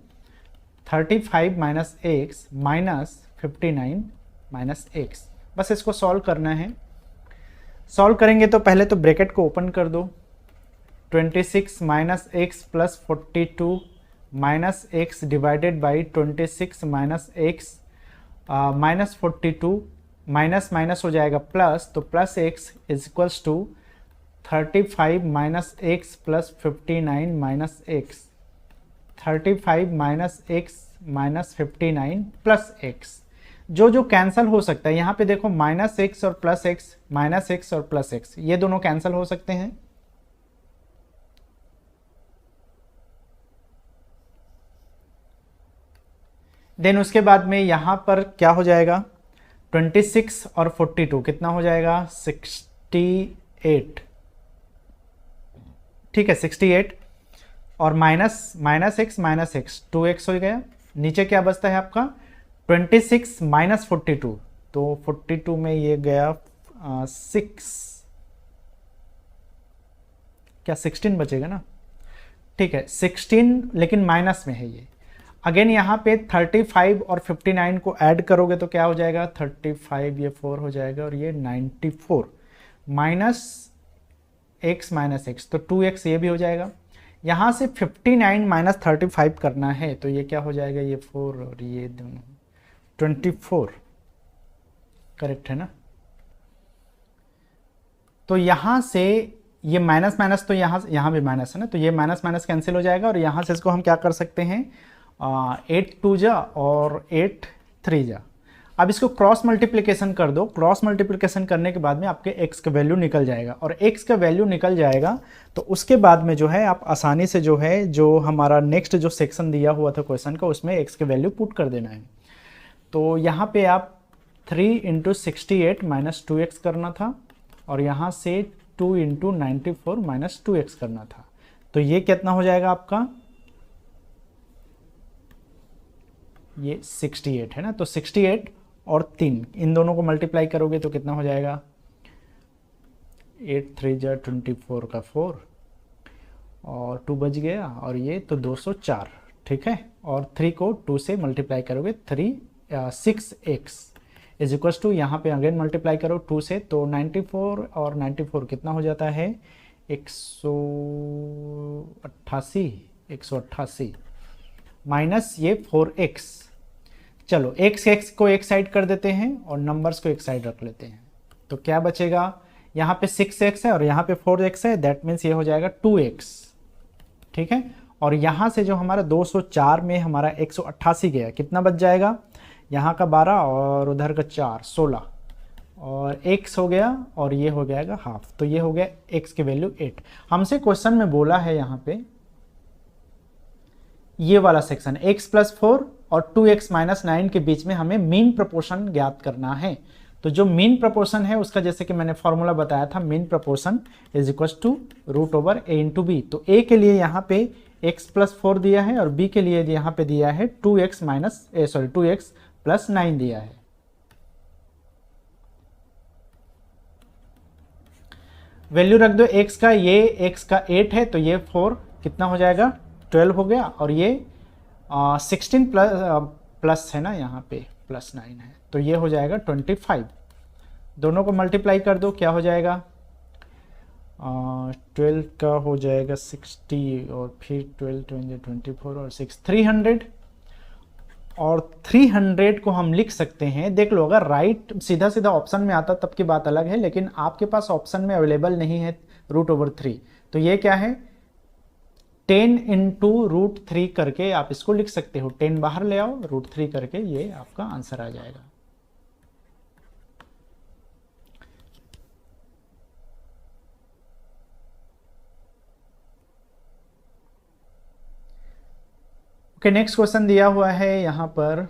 35 minus X minus 59 minus x. बस इसको सॉल्व करना है। सॉल्व करेंगे तो पहले तो ब्रैकेट को ओपन कर दो, 26 minus X plus 42 minus X divided by 26 minus X minus 42, minus minus हो जाएगा प्लस, तो plus X is equals to 35 minus X plus 59 minus X, 35 minus X minus 59 plus X. जो जो कैंसिल हो सकता है, यहाँ पे देखो माइनस एक्स और प्लस एक्स, माइनस एक्स और प्लस एक्स, ये दोनों कैंसिल हो सकते हैं। देन उसके बाद में यहाँ पर क्या हो जाएगा, 26 और 42 कितना हो जाएगा, 68, ठीक है 68, और माइनस एक्स 2x हो गया। नीचे क्या बचता है आपका 26 माइनस 42, तो 42 में ये गया 6, क्या 16 बचेगा ना, ठीक है 16, लेकिन माइनस में है ये। अगेन यहाँ पे 35 और 59 को ऐड करोगे तो क्या हो जाएगा, 35 ये 4 हो जाएगा और ये 94 माइनस एक्स माइनस एक्स, तो 2x ये भी हो जाएगा। यहाँ से 59 माइनस 35 करना है तो ये क्या हो जाएगा, ये 4 और ये दोनों 24, करेक्ट है ना। तो यहाँ से ये माइनस माइनस, तो यहाँ भी माइनस है ना, तो ये माइनस माइनस कैंसिल हो जाएगा, और यहाँ से इसको हम क्या कर सकते हैं, 8 2 जा और 8 3 जा। अब इसको क्रॉस मल्टीप्लिकेशन कर दो, क्रॉस मल्टीप्लिकेशन करने के बाद में आपके x का वैल्यू निकल जाएगा, और x का वैल्यू निकल जाएगा तो उसके बाद में जो है आप आसानी से जो है, जो हमारा नेक्स्ट जो सेक्शन दिया हुआ था क्वेश्चन का, उसमें x के वैल्यू पुट कर देना है। तो यहाँ पे आप 3 इंटू 68 माइनस 2x करना था, और यहाँ से 2 इंटू 94 माइनस 2x करना था। तो ये कितना हो जाएगा आपका, ये 68 है ना, तो 68 और 3 इन दोनों को मल्टीप्लाई करोगे तो कितना हो जाएगा, 8 3 जा 24 का 4 और 2 बच गया, और ये तो 204, ठीक है। और 3 को 2 से मल्टीप्लाई करोगे 6x इज इक्वल्स टू, यहाँ पे अगेन मल्टीप्लाई करो 2 से, तो 94 और 94 कितना हो जाता है, 188 माइनस ये 4x। चलो x को एक साइड कर देते हैं और नंबर्स को एक साइड रख लेते हैं, तो क्या बचेगा, यहाँ पे 6x है और यहाँ पे 4x है, दैट मीन्स ये हो जाएगा 2x, ठीक है। और यहाँ से जो हमारा 204 में हमारा 188 गया, कितना बच जाएगा, यहाँ का 12 और उधर का 4, 16 और x हो गया और ये हो जाएगा हाफ, तो ये हो गया x की वैल्यू 8। हमसे क्वेश्चन में बोला है यहाँ पे ये वाला सेक्शन x + 4 और 2x - 9 के बीच में हमें मीन प्रोपोर्शन ज्ञात करना है। तो जो मीन प्रोपोर्शन है उसका जैसे कि मैंने फॉर्मूला बताया था, mean proportion is equal to √a × b। तो a के लिए यहाँ पे x + 4 दिया है और b के लिए यहाँ पे दिया है 2x + 9 दिया है। वैल्यू रख दो x का, ये x का 8 है तो ये 4 कितना हो जाएगा 12 हो गया, और ये 16 प्लस है ना, यहाँ पे +9 है तो ये हो जाएगा 25। दोनों को मल्टीप्लाई कर दो, क्या हो जाएगा 12 का हो जाएगा 60 और फिर 12 24 और 6 300, और 300 को हम लिख सकते हैं। देख लो, अगर राइट सीधा सीधा ऑप्शन में आता तब की बात अलग है, लेकिन आपके पास ऑप्शन में अवेलेबल नहीं है √3, तो ये क्या है 10 × √3 करके आप इसको लिख सकते हो। 10 बाहर ले आओ, √3 करके ये आपका आंसर आ जाएगा। ओके, नेक्स्ट क्वेश्चन दिया हुआ है यहां पर,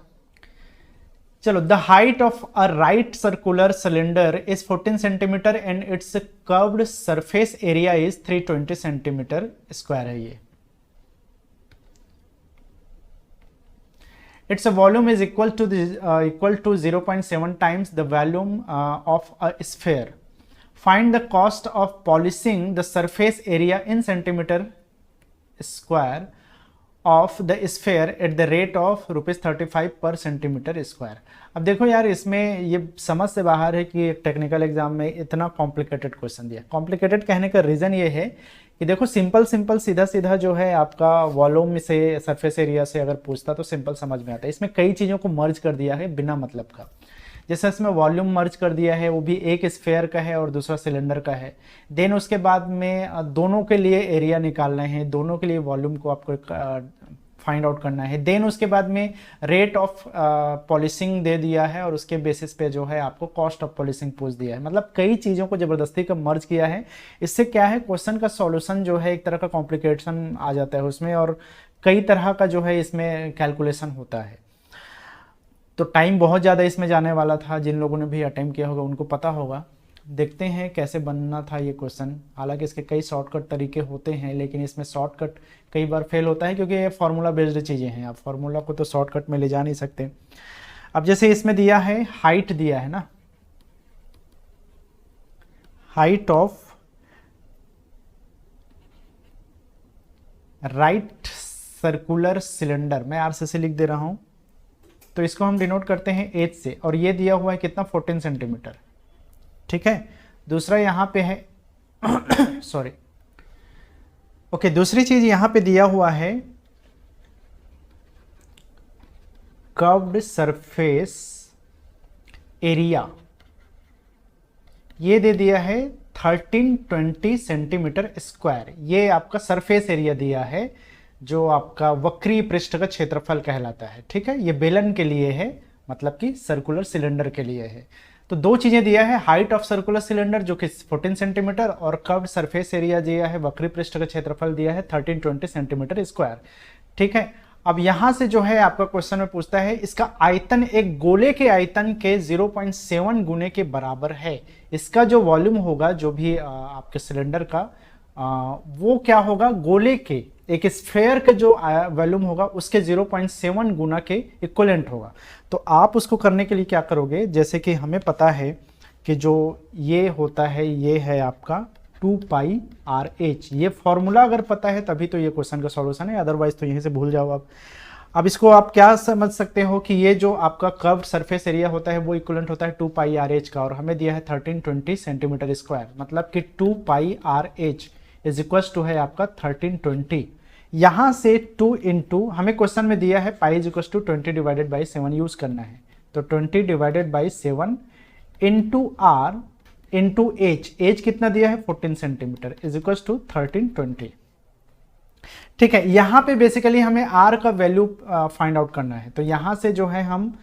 चलो, the height of a right circular cylinder is 14 centimetre and it's curved surface area is 320 centimetre square है ये। Its volume is equal to 0.7 times the volume of a sphere. Find the cost of polishing the surface area in centimeter square of the sphere at the rate of ₹35 per centimeter square. अब देखो यार, इसमें ये समझ से बाहर है कि टेक्निकल एग्जाम में इतना कॉम्प्लिकेटेड क्वेश्चन दिया। कॉम्प्लिकेटेड कहने का रीज़न ये है कि देखो सिंपल सीधा सीधा जो है आपका वॉल्यूम से सरफेस एरिया से अगर पूछता तो सिंपल समझ में आता है। इसमें कई चीज़ों को मर्ज कर दिया है बिना मतलब का। जैसे इसमें वॉल्यूम मर्ज कर दिया है, वो भी एक स्फेयर का है और दूसरा सिलेंडर का है। देन उसके बाद में दोनों के लिए एरिया निकालना है, दोनों के लिए वॉल्यूम को आपको फाइंड आउट करना है। देन उसके बाद में रेट ऑफ पॉलिशिंग दे दिया है और उसके बेसिस पे जो है आपको कॉस्ट ऑफ पॉलिशिंग पूछ दिया है। मतलब कई चीज़ों को ज़बरदस्ती का मर्ज किया है। इससे क्या है, क्वेश्चन का सॉल्यूशन जो है एक तरह का कॉम्प्लिकेशन आ जाता है उसमें, और कई तरह का जो है इसमें कैलकुलेशन होता है। तो टाइम बहुत ज़्यादा इसमें जाने वाला था। जिन लोगों ने भी अटेम्प्ट किया होगा उनको पता होगा। देखते हैं कैसे बनना था ये क्वेश्चन। हालांकि इसके कई शॉर्टकट तरीके होते हैं, लेकिन इसमें शॉर्टकट कई बार फेल होता है क्योंकि ये फार्मूला बेस्ड चीज़ें हैं। आप फार्मूला को तो शॉर्टकट में ले जा नहीं सकते। अब जैसे इसमें दिया है, हाइट दिया है ना, height of right circular cylinder, मैं RCC लिख दे रहा हूं, तो इसको हम डिनोट करते हैं एच से, और ये दिया हुआ है कितना 14 सेंटीमीटर। ठीक है। दूसरा यहां पे है सॉरी, ओके, दूसरी चीज यहां पे दिया हुआ है कर्व्ड सरफेस एरिया, ये दे दिया है 1320 सेंटीमीटर स्क्वायर। ये आपका सरफेस एरिया दिया है जो आपका वक्री पृष्ठ का क्षेत्रफल कहलाता है। ठीक है, ये बेलन के लिए है, मतलब कि सर्कुलर सिलेंडर के लिए है। तो दो चीजें दिया है, हाइट ऑफ सर्कुलर सिलेंडर जो कि 14 सेंटीमीटर, और कर्व्ड सरफेस एरिया दिया है, वक्री पृष्ठ का क्षेत्रफल दिया है 1320 सेंटीमीटर स्क्वायर। ठीक है। अब यहां से जो है आपका क्वेश्चन में पूछता है इसका आयतन एक गोले के आयतन के 0.7 गुने के बराबर है। इसका जो वॉल्यूम होगा, जो भी आपके सिलेंडर का वो क्या होगा, गोले के एक स्फेयर का जो वॉल्यूम होगा उसके 0.7 गुना के इक्विवेलेंट होगा। तो आप उसको करने के लिए क्या करोगे, जैसे कि हमें पता है कि जो ये होता है ये है आपका 2πRh। ये फॉर्मूला अगर पता है तभी तो ये क्वेश्चन का सॉल्यूशन है, अदरवाइज तो यहीं से भूल जाओ आप। अब इसको आप क्या समझ सकते हो कि ये जो आपका कर्व्ड सरफेस एरिया होता है वो इक्विवेलेंट होता है 2πRh का, और हमें दिया है 1320 सेंटीमीटर स्क्वायर, मतलब कि 2πRh इज इक्वल्स टू है आपका 1320। यहां से 2 इंटू हमें क्वेश्चन में दिया है pi is equals to 20/7 use करना है, तो 20/7 इंटू R इंटू एच कितना दिया है 14 सेंटीमीटर इज इक्वल्स टू 1320। ठीक है, यहां पे बेसिकली हमें R का वैल्यू फाइंड आउट करना है। तो यहां से जो है हम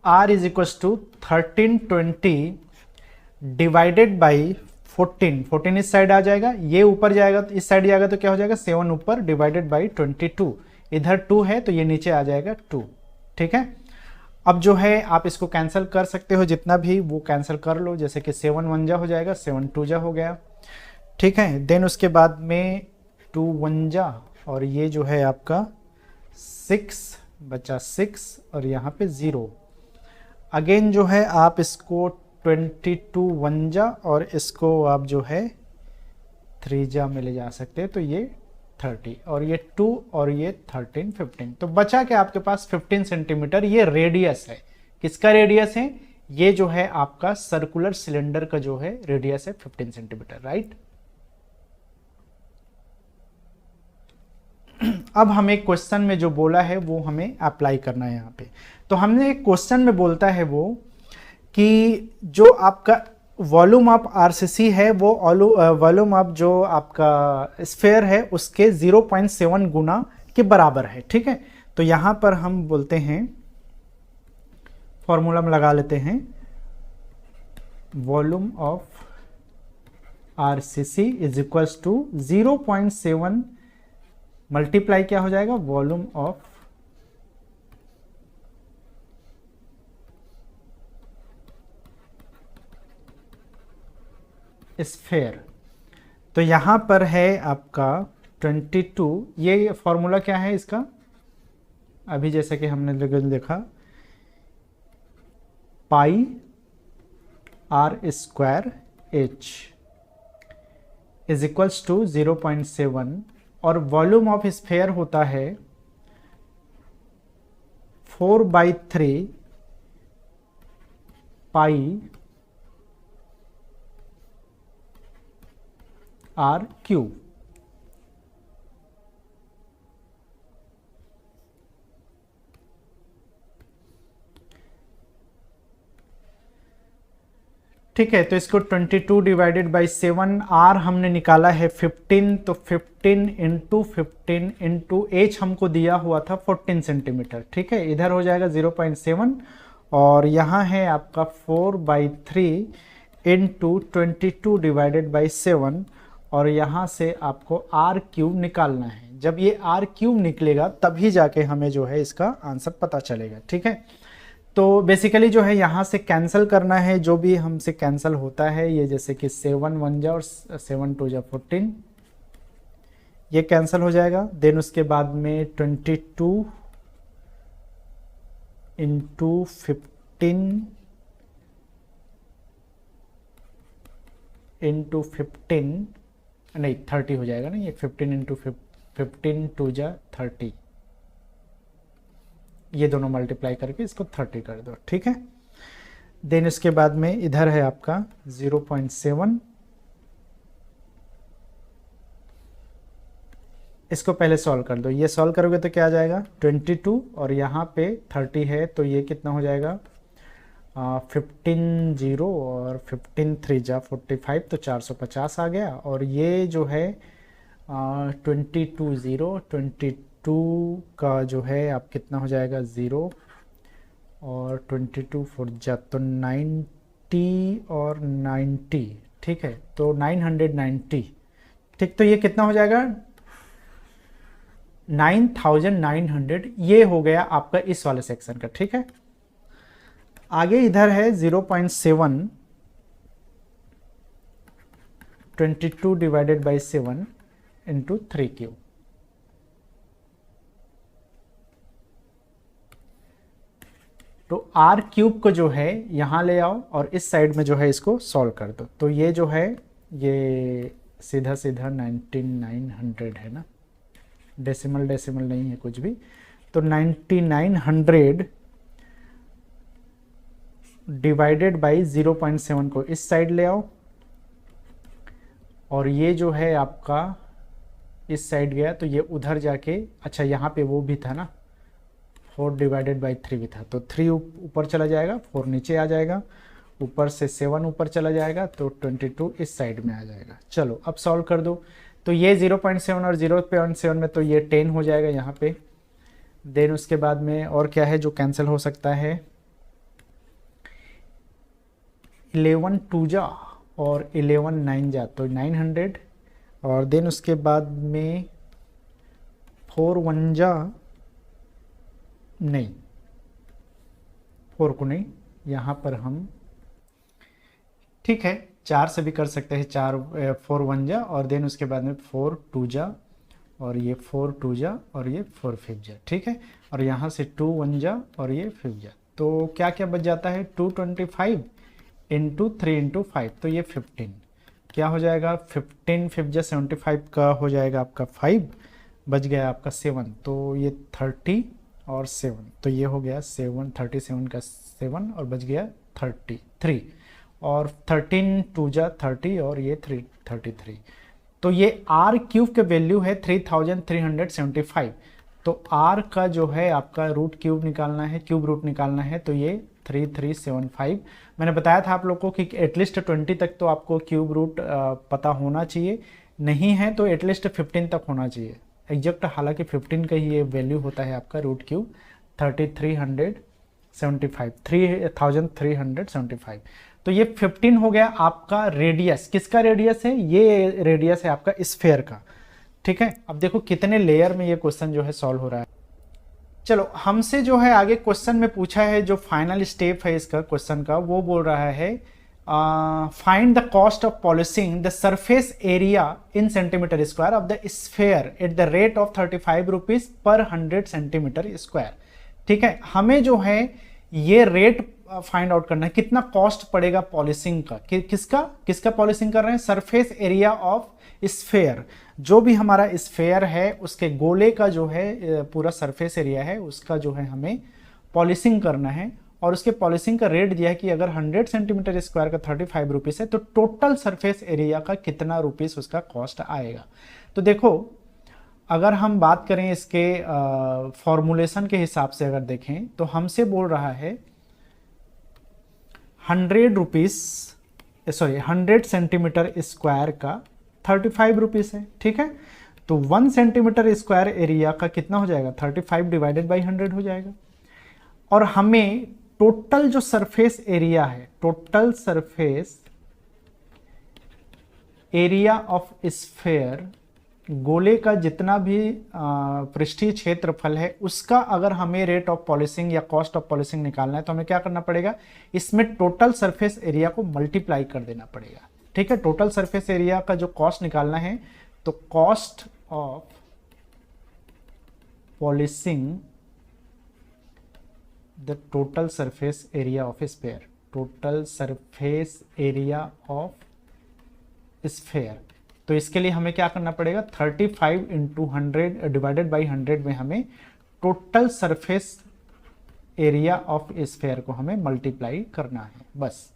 r is equal to 1320 divided by 14, 14 इस साइड आ जाएगा, ये ऊपर जाएगा तो इस साइड जाएगा तो क्या हो जाएगा 7 ऊपर डिवाइडेड बाई 22, इधर 2 है तो ये नीचे आ जाएगा 2। ठीक है, अब जो है आप इसको कैंसिल कर सकते हो, जितना भी वो कैंसिल कर लो, जैसे कि 7 1 जा हो जाएगा, 7 2 जा हो गया। ठीक है, देन उसके बाद में 2 1 जा, और ये जो है आपका 6 बचा 6 और यहाँ पे 0। अगेन जो है आप इसको 22 1 जा और इसको आप जो है 3 जा में ले जा सकते हैं, तो ये 30 और ये 2 और ये 13 15, तो बचा क्या आपके पास 15 सेंटीमीटर। ये रेडियस है, किसका रेडियस है, ये जो है आपका सर्कुलर सिलेंडर का जो है रेडियस है 15 सेंटीमीटर, राइट। अब हमें क्वेश्चन में जो बोला है वो हमें अप्लाई करना है यहाँ पे। तो हमने क्वेश्चन में बोलता है वो कि जो आपका वॉल्यूम ऑफ आरसीसी है वो वॉल्यूम ऑफ जो आपका स्फेयर है उसके 0.7 गुना के बराबर है। ठीक है, तो यहां पर हम बोलते हैं, फॉर्मूला में लगा लेते हैं, volume of RCC is equals to 0.7 multiply क्या हो जाएगा, वॉल्यूम ऑफ स्फेयर। तो यहां पर है आपका 22, ये फॉर्मूला क्या है इसका, अभी जैसे कि हमने देखा, pi are square h is equals to 0.7 और वॉल्यूम ऑफ स्फेयर होता है 4/3 पाई आर क्यूब। ठीक है, तो इसको 22 डिवाइडेड बाई 7, आर हमने निकाला है 15, तो 15 इंटू 15 इंटू एच हमको दिया हुआ था 14 सेंटीमीटर। ठीक है, इधर हो जाएगा 0.7 और यहाँ है आपका 4/3 इंटू 22 डिवाइडेड बाई 7 और यहाँ से आपको आर क्यूब निकालना है। जब ये आर क्यूब निकलेगा तभी जाके हमें जो है इसका आंसर पता चलेगा। ठीक है, तो बेसिकली जो है यहाँ से कैंसिल करना है, जो भी हमसे कैंसिल होता है, ये जैसे कि 7 1 जा और 7 2 जा 14, ये कैंसिल हो जाएगा। देन उसके बाद में 22 इंटू 15 इंटू 15 नहीं 30 हो जाएगा ना, ये 15 इंटू 15 2 जा 30, ये दोनों मल्टीप्लाई करके इसको 30 कर दो। ठीक है, देन इसके बाद में इधर है आपका 0.7, इसको पहले सॉल्व कर दो। ये सॉल्व करोगे तो क्या आ जाएगा 22 और यहाँ पे 30 है तो ये कितना हो जाएगा 15 0 और 15 3 जा 45, तो 450 आ गया। और ये जो है 22 0 22 का जो है आप कितना हो जाएगा 0 और 22 4 जा तो 90 और 90। ठीक है, तो 990। ठीक, तो ये कितना हो जाएगा 9900, ये हो गया आपका इस वाले सेक्शन का। ठीक है, आगे इधर है 0.7 22 डिवाइडेड बाई 7 इंटू 3 क्यूब। तो आर क्यूब को जो है यहाँ ले आओ और इस साइड में जो है इसको सॉल्व कर दो। तो ये जो है ये सीधा सीधा 9900 है ना, डेसिमल डेसिमल नहीं है कुछ भी। तो 9900 डिवाइडेड बाई 0.7 को इस साइड ले आओ और ये जो है आपका इस साइड गया तो ये उधर जाके, अच्छा यहाँ पे वो भी था ना 4 डिवाइडेड बाई 3 भी था, तो 3 ऊपर चला जाएगा, 4 नीचे आ जाएगा, ऊपर से 7 ऊपर चला जाएगा, तो 22 इस साइड में आ जाएगा। चलो अब सॉल्व कर दो। तो ये 0.7 और 0.7 में तो ये 10 हो जाएगा यहाँ पे। देन उसके बाद में और क्या है जो कैंसिल हो सकता है, 11 टू जा और 11 9 जा तो 900, और देन उसके बाद में 4 1 जा, नहीं 4 को नहीं, यहाँ पर हम ठीक है 4 से भी कर सकते हैं, 4 1 जा और देन उसके बाद में 4 2 जा और ये 4 2 जा और ये 4 5 जा, ठीक है। और यहाँ से 2 1 जा और ये 5 जा, तो क्या क्या बच जाता है 225 इंटू 3 इंटू 5, तो ये 15 क्या हो जाएगा 15 5 जा 75 का हो जाएगा आपका 5, बच गया आपका 7, तो ये 30 और 7, तो ये हो गया 7 37 का 7 और बच गया 33, और 13 2 जा 30 और ये 33, तो ये आर क्यूब के वैल्यू है 3375। तो आर का जो है आपका रूट क्यूब निकालना है, क्यूब रूट निकालना है, तो ये 3375। मैंने बताया था आप लोग को कि एटलीस्ट 20 तक तो आपको क्यूब रूट पता होना चाहिए, नहीं है तो एटलीस्ट 15 तक होना चाहिए एग्जैक्ट, हालांकि 15 का ही ये वैल्यू होता है आपका रूट क्यूब 3375। तो ये 15 हो गया आपका रेडियस। किसका रेडियस है? ये रेडियस है आपका स्फेयर का, ठीक है। अब देखो कितने लेयर में ये क्वेश्चन जो है सॉल्व हो रहा है। चलो हमसे जो है आगे क्वेश्चन में पूछा है, जो फाइनल स्टेप है इसका क्वेश्चन का, वो बोल रहा है find the cost of polishing the surface area in centimetre square of the sphere at the rate of 35 rupees per 100 centimetre square, ठीक है। हमें जो है ये रेट फाइंड आउट करना है, कितना कॉस्ट पड़ेगा पॉलिशिंग का, किसका पॉलिशिंग कर रहे हैं? सरफेस एरिया ऑफ स्फेयर, जो भी हमारा स्फेयर है उसके गोले का जो है पूरा सरफेस एरिया है उसका जो है हमें पॉलिशिंग करना है, और उसके पॉलिशिंग का रेट दिया है कि अगर 100 सेंटीमीटर स्क्वायर का 35 रुपीज है तो टोटल सरफेस एरिया का कितना रुपीस उसका कॉस्ट आएगा। तो देखो अगर हम बात करें इसके फॉर्मूलेशन के हिसाब से अगर देखें तो हमसे बोल रहा है 100 सेंटीमीटर स्क्वायर का 35 रुपीस है, ठीक है। तो 1 सेंटीमीटर स्क्वायर एरिया का कितना हो जाएगा? 35 डिवाइडेड बाई 100 हो जाएगा। और हमें टोटल जो सरफेस एरिया है, total surface area of sphere, गोले का जितना भी पृष्ठीय क्षेत्रफल है उसका अगर हमें रेट ऑफ पॉलिशिंग या कॉस्ट ऑफ पॉलिशिंग निकालना है तो हमें क्या करना पड़ेगा? इसमें टोटल सरफेस एरिया को मल्टीप्लाई कर देना पड़ेगा, ठीक है। टोटल सरफेस एरिया का जो कॉस्ट निकालना है तो cost of polishing the total surface area of sphere, total surface area of sphere, तो इसके लिए हमें क्या करना पड़ेगा? 35 इंटू 100 डिवाइडेड बाई 100 में हमें total surface area of sphere को हमें मल्टीप्लाई करना है, बस,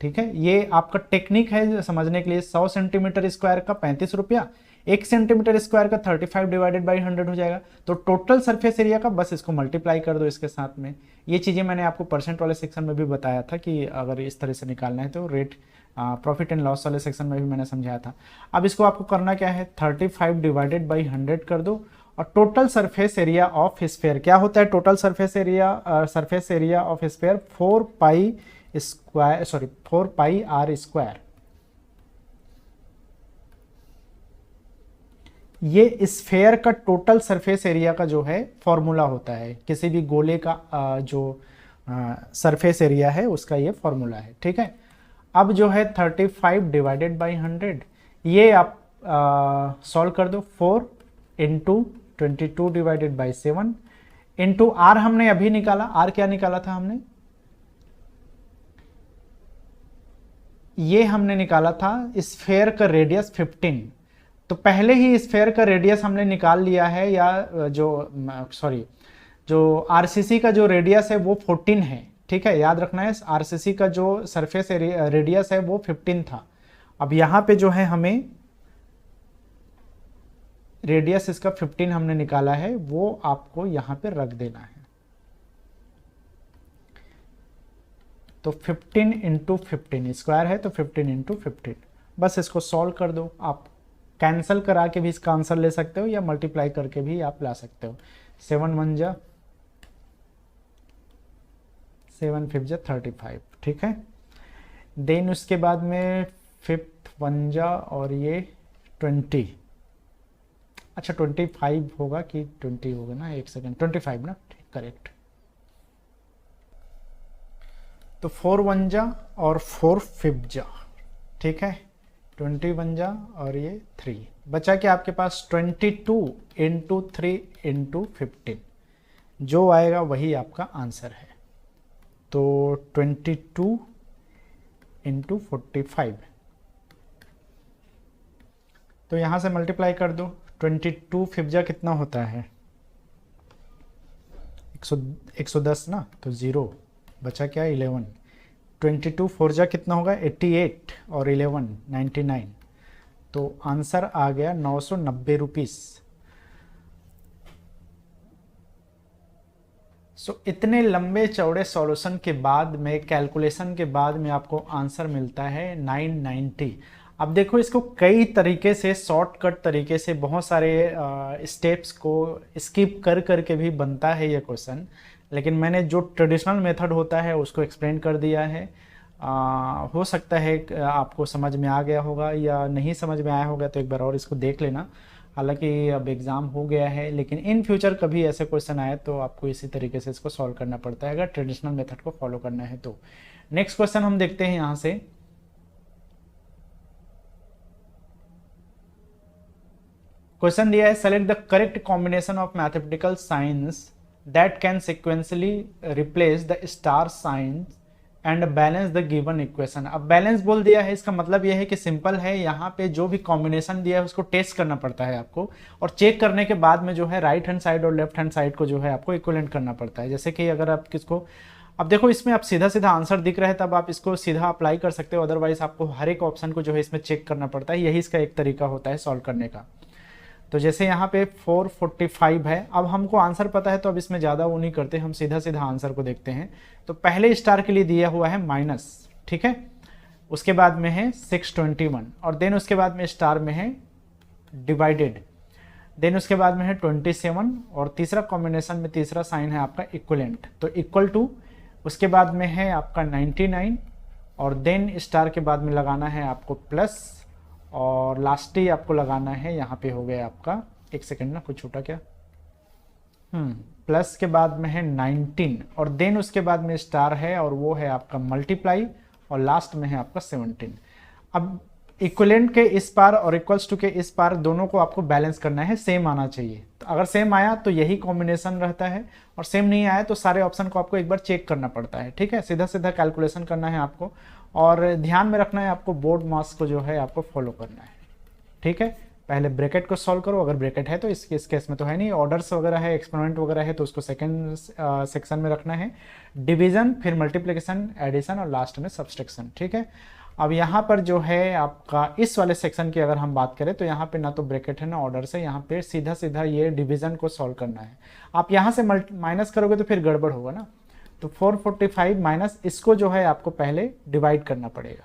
ठीक है। ये आपका टेक्निक है समझने के लिए। 100 सेंटीमीटर स्क्वायर का 35 रुपया, 1 सेंटीमीटर स्क्वायर का 35 डिवाइडेड बाई 100 हो जाएगा, तो टोटल सरफेस एरिया का बस इसको मल्टीप्लाई कर दो इसके साथ में। ये चीज़ें मैंने आपको परसेंट वाले सेक्शन में भी बताया था कि अगर इस तरह से निकालना है तो रेट प्रॉफिट एंड लॉस वाले सेक्शन में भी मैंने समझाया था। अब इसको आपको करना क्या है? 35 डिवाइडेड बाई 100 कर दो, और total surface area of sphere क्या होता है? Total surface area of sphere 4 pi are square. ये स्फेयर का टोटल सरफेस एरिया का जो है फॉर्मूला होता है, किसी भी गोले का जो सरफेस एरिया है उसका ये फॉर्मूला है, ठीक है। अब जो है 35 डिवाइडेड बाई 100, ये आप सॉल्व कर दो। 4 into 22 divided by 7 into R हमने अभी निकाला। आर क्या निकाला था हमने? ये हमने निकाला था स्फेयर का रेडियस 15, तो पहले ही स्फेयर का रेडियस हमने निकाल लिया है, या जो आरसीसी का जो रेडियस है वो 14 है, ठीक है। याद रखना है आरसीसी का जो सरफेस रेडियस है वो 15 था। अब यहां पे जो है हमें रेडियस इसका 15 हमने निकाला है, वो आपको यहां पे रख देना है। तो 15 इंटू 15 स्क्वायर है, तो 15 इंटू 15, बस इसको सॉल्व कर दो। आप कैंसिल करा के भी इसका आंसर ले सकते हो या मल्टीप्लाई करके भी आप ला सकते हो। 7 1 जा 7 5 जा 35, ठीक है। देन उसके बाद में फिफ्थ 1 जा और ये 20, अच्छा 25 होगा कि 20 होगा ना, एक सेकेंड, 25 ना, ठीक, करेक्ट। तो 4 1 जा और 4 5 जा, ठीक है, 20 1 जा और ये 3 बचा कि आपके पास 22 इंटू 3 इंटू 15, जो आएगा वही आपका आंसर है। तो 22 इंटू 45, तो यहाँ से मल्टीप्लाई कर दो। 22 5 जा कितना होता है, 110 ना, तो 0 बचा क्या, 11। 22 4 जा कितना होगा, 88 और 11 99, तो आंसर आ गया 990 रुपीस। सो इतने लंबे चौड़े सॉल्यूशन के बाद में, कैलकुलेशन के बाद में आपको आंसर मिलता है 990। अब देखो, इसको कई तरीके से, शॉर्टकट तरीके से, बहुत सारे स्टेप्स को स्किप कर करके भी बनता है ये क्वेश्चन, लेकिन मैंने जो ट्रेडिशनल मेथड होता है उसको एक्सप्लेन कर दिया है। हो सकता है आपको समझ में आ गया होगा, या नहीं समझ में आया होगा तो एक बार और इसको देख लेना। हालांकि अब एग्ज़ाम हो गया है, लेकिन इन फ्यूचर कभी ऐसे क्वेश्चन आए तो आपको इसी तरीके से इसको सॉल्व करना पड़ता है, अगर ट्रेडिशनल मेथड को फॉलो करना है तो। नेक्स्ट क्वेश्चन हम देखते हैं यहाँ से। क्वेश्चन दिया है, select the correct combination of mathematical science that can sequentially replace the star signs and balance the given equation. अब बैलेंस बोल दिया है, इसका मतलब यह है कि सिंपल है, यहाँ पे जो भी कॉम्बिनेशन दिया है उसको टेस्ट करना पड़ता है आपको, और चेक करने के बाद में जो है राइट हैंड साइड और लेफ्ट हैंड साइड को जो है आपको इक्विवेलेंट करना पड़ता है। जैसे कि अगर आप किसको, अब देखो इसमें आप सीधा सीधा आंसर दिख रहा है तब आप इसको सीधा अप्लाई कर सकते हो, अदरवाइज आपको हर एक ऑप्शन को जो है इसमें चेक करना पड़ता है, यही इसका एक तरीका होता है सॉल्व करने का। तो जैसे यहाँ पे 445 है, अब हमको आंसर पता है तो अब इसमें ज़्यादा वो नहीं करते, हम सीधा सीधा आंसर को देखते हैं। तो पहले स्टार के लिए दिया हुआ है माइनस, ठीक है, उसके बाद में है 621, और देन उसके बाद में स्टार में है डिवाइडेड, देन उसके बाद में है 27, और तीसरा कॉम्बिनेशन में तीसरा साइन है आपका इक्वलेंट, तो इक्वल टू, उसके बाद में है आपका 99, और देन स्टार के बाद में लगाना है आपको प्लस, और लास्ट ही आपको लगाना है, यहाँ पे हो गया आपका, एक सेकेंड ना, कुछ छूटा क्या, प्लस के बाद में है 19, और देन उसके बाद में स्टार है और वो है आपका मल्टीप्लाई, और लास्ट में है आपका 17। अब इक्विवेलेंट के इस पार और इक्वल्स टू के इस पार दोनों को आपको बैलेंस करना है, सेम आना चाहिए। तो अगर सेम आया तो यही कॉम्बिनेशन रहता है, और सेम नहीं आया तो सारे ऑप्शन को आपको एक बार चेक करना पड़ता है, ठीक है, सीधा सीधा कैलकुलेशन करना है आपको, और ध्यान में रखना है आपको बोर्ड मार्क्स को जो है आपको फॉलो करना है, ठीक है। पहले ब्रैकेट को सॉल्व करो, अगर ब्रैकेट है तो इस केस में तो है नहीं, ऑर्डर्स वगैरह है, एक्सपोनेंट वगैरह है तो उसको सेकंड सेक्शन में रखना है, डिवीजन, फिर मल्टीप्लिकेशन, एडिशन, और लास्ट में सब्सट्रैक्शन, ठीक है। अब यहाँ पर जो है आपका इस वाले सेक्शन की अगर हम बात करें तो यहाँ पे ना तो ब्रैकेट है ना ऑर्डर से, यहाँ पे सीधा सीधा ये डिवीजन को सॉल्व करना है। आप यहाँ से माइनस करोगे तो फिर गड़बड़ होगा ना, तो 445 माइनस इसको जो है आपको पहले डिवाइड करना पड़ेगा।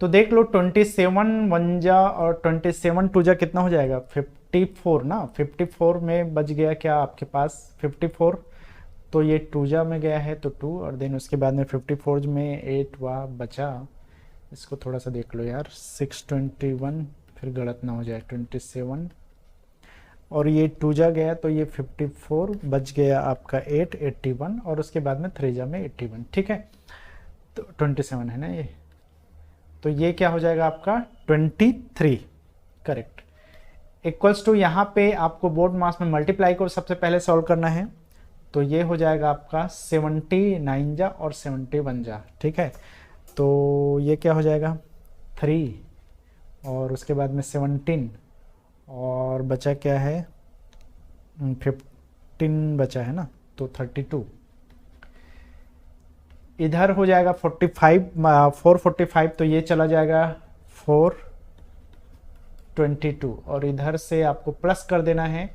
तो देख लो 27 1 जा और 27 2 जा कितना हो जाएगा, 54 ना, 54 में बच गया क्या आपके पास 54, तो ये 2 जा में गया है तो 2, और देन उसके बाद में 54 में 8 वा बचा, इसको थोड़ा सा देख लो यार, 621, फिर गलत ना हो जाए, 27, और ये 2 जा गया तो ये 54 बच गया आपका 8 81, और उसके बाद में 3 जा में 81, ठीक है, तो 27 है ना ये, तो ये क्या हो जाएगा आपका 23, करेक्ट। इक्वल्स टू, यहाँ पे आपको बोर्ड मास में मल्टीप्लाई को सबसे पहले सॉल्व करना है, तो ये हो जाएगा आपका 79 जा और 71 जा, ठीक है, तो ये क्या हो जाएगा 3, और उसके बाद में 17, और बचा क्या है 15 बचा है ना, तो 32, इधर हो जाएगा 445, तो ये चला जाएगा 422, और इधर से आपको प्लस कर देना है,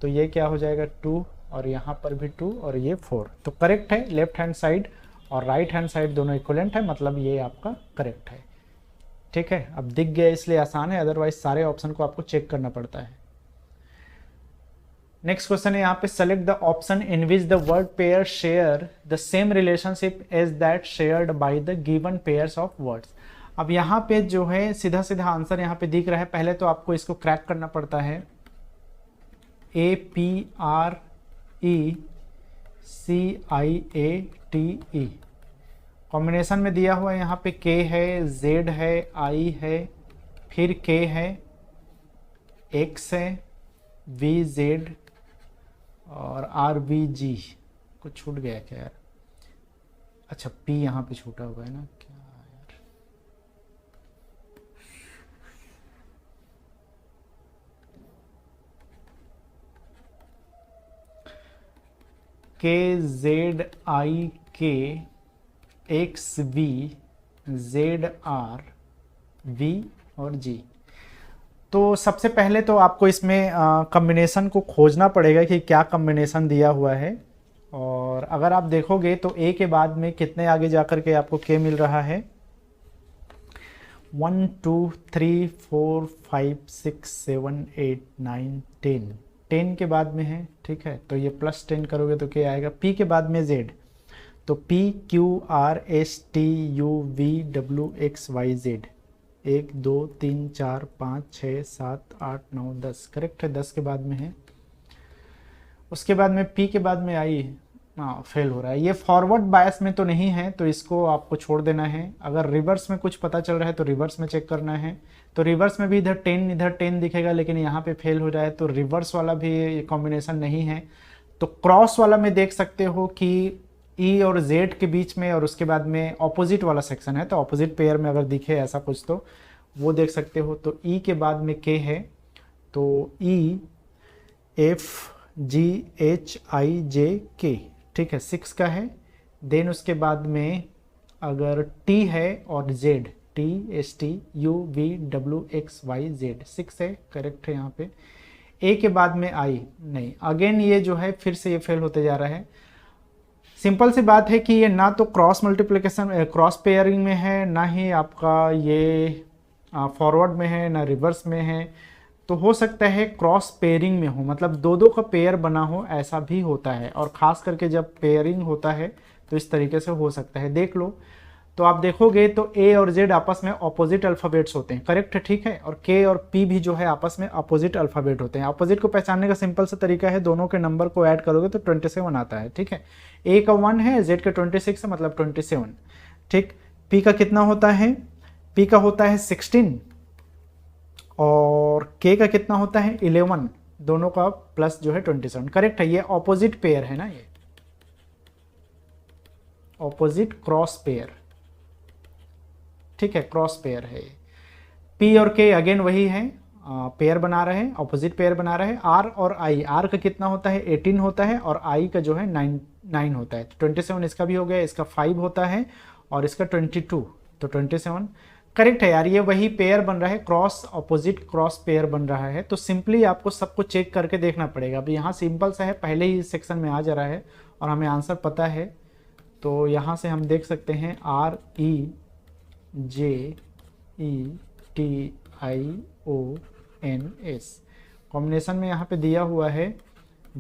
तो ये क्या हो जाएगा 2, और यहाँ पर भी 2, और ये 4, तो करेक्ट है। लेफ्ट हैंड साइड और राइट हैंड साइड दोनों इक्विवेलेंट है, मतलब ये आपका करेक्ट है, ठीक है। अब दिख गया इसलिए आसान है, अदरवाइज सारे ऑप्शन को आपको चेक करना पड़ता है। नेक्स्ट क्वेश्चन है यहाँ पे, select the option in which the word pair share the same relationship as that shared by the given pairs of words. अब यहाँ पे जो है सीधा सीधा आंसर यहाँ पे दिख रहा है। पहले तो आपको इसको क्रैक करना पड़ता है। APRECIATE कॉम्बिनेशन में दिया हुआ है। यहाँ पे K है, Z है, I है, फिर K है, X है, VZ और RVG। कुछ छूट गया क्या यार? अच्छा P यहाँ पे छूटा हुआ है ना क्या यार? KZIK XV ZR V और G। तो सबसे पहले तो आपको इसमें कॉम्बिनेशन को खोजना पड़ेगा कि क्या कॉम्बिनेशन दिया हुआ है। और अगर आप देखोगे तो A के बाद में कितने आगे जाकर के आपको K मिल रहा है? 1 2 3 4 5 6 7 8 9 10 10 के बाद में है, ठीक है। तो ये +10 करोगे तो क्या आएगा? P के बाद में Z, तो PQRSTUVWXYZ 1 2 3 4 5 6 7 8 9 10 करेक्ट है। 10 के बाद में है। उसके बाद में P के बाद में आई, फेल हो रहा है। ये फॉरवर्ड बायस में तो नहीं है, तो इसको आपको छोड़ देना है। अगर रिवर्स में कुछ पता चल रहा है तो रिवर्स में चेक करना है। तो रिवर्स में भी इधर 10 दिखेगा, लेकिन यहाँ पे फेल हो रहा है, तो रिवर्स वाला भी कॉम्बिनेशन नहीं है। तो क्रॉस वाला में देख सकते हो कि E और Z के बीच में, और उसके बाद में ऑपोजिट वाला सेक्शन है, तो ऑपोजिट पेयर में अगर दिखे ऐसा कुछ तो वो देख सकते हो। तो E के बाद में K है, तो EFGHIJK, ठीक है, 6 का है। देन उसके बाद में अगर T है और Z, TSTUVWXYZ 6 है, करेक्ट है। यहाँ पे A के बाद में I नहीं, अगेन ये जो है फिर से ये फेल होते जा रहा है। सिंपल सी बात है कि ये ना तो क्रॉस मल्टीप्लिकेशन क्रॉस पेयरिंग में है, ना ही आपका ये फॉरवर्ड में है, ना रिवर्स में है। तो हो सकता है क्रॉस पेयरिंग में हो, मतलब दो दो का पेयर बना हो, ऐसा भी होता है। और ख़ास करके जब पेयरिंग होता है तो इस तरीके से हो सकता है। देख लो तो आप देखोगे तो A और Z आपस में ऑपोजिट अल्फ़ाबेट्स होते हैं, करेक्ट है, ठीक है। और K और P भी जो है आपस में अपोजिट अल्फ़ाबेट होते हैं। अपोजिट को पहचानने का सिंपल सा तरीका है, दोनों के नंबर को ऐड करोगे तो 27 आता है, ठीक है। A का 1 है, Z का 26 है, मतलब 27, ठीक। P का कितना होता है? P का होता है 16 और K का कितना होता है? 11, दोनों का प्लस जो है 27, करेक्ट है। ये ऑपोजिट पेयर है ना, ये ऑपोजिट क्रॉस पेयर, ठीक है, क्रॉस पेयर है। P और K अगेन वही है, पेयर बना रहे हैं, ऑपोजिट पेयर बना रहे हैं। R और I, R का कितना होता है? 18 होता है, और I का जो है 9 होता है। 27 इसका भी हो गया, इसका 5 होता है और इसका 22, तो 27 करेक्ट है यार। ये वही पेयर बन रहा है, क्रॉस ऑपोजिट क्रॉस पेयर बन रहा है। तो सिंपली आपको सबको चेक करके देखना पड़ेगा। अब यहाँ सिंपल सा है, पहले ही सेक्शन में आ जा रहा है और हमें आंसर पता है। तो यहाँ से हम देख सकते हैं REJETIONS कॉम्बिनेशन में यहाँ पे दिया हुआ है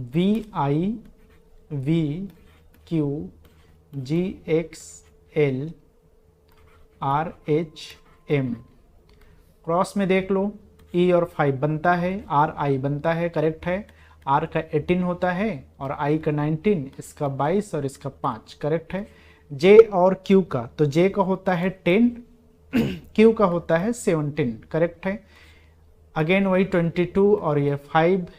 VIVQGXLRHM। क्रॉस में देख लो, E और 5 बनता है, RI बनता है, करेक्ट है। R का 18 होता है और I का 19, इसका 22 और इसका 5, करेक्ट है। J और Q का, तो J का होता है 10, Q का होता है 17, करेक्ट है। अगेन वही 22 और ये 5,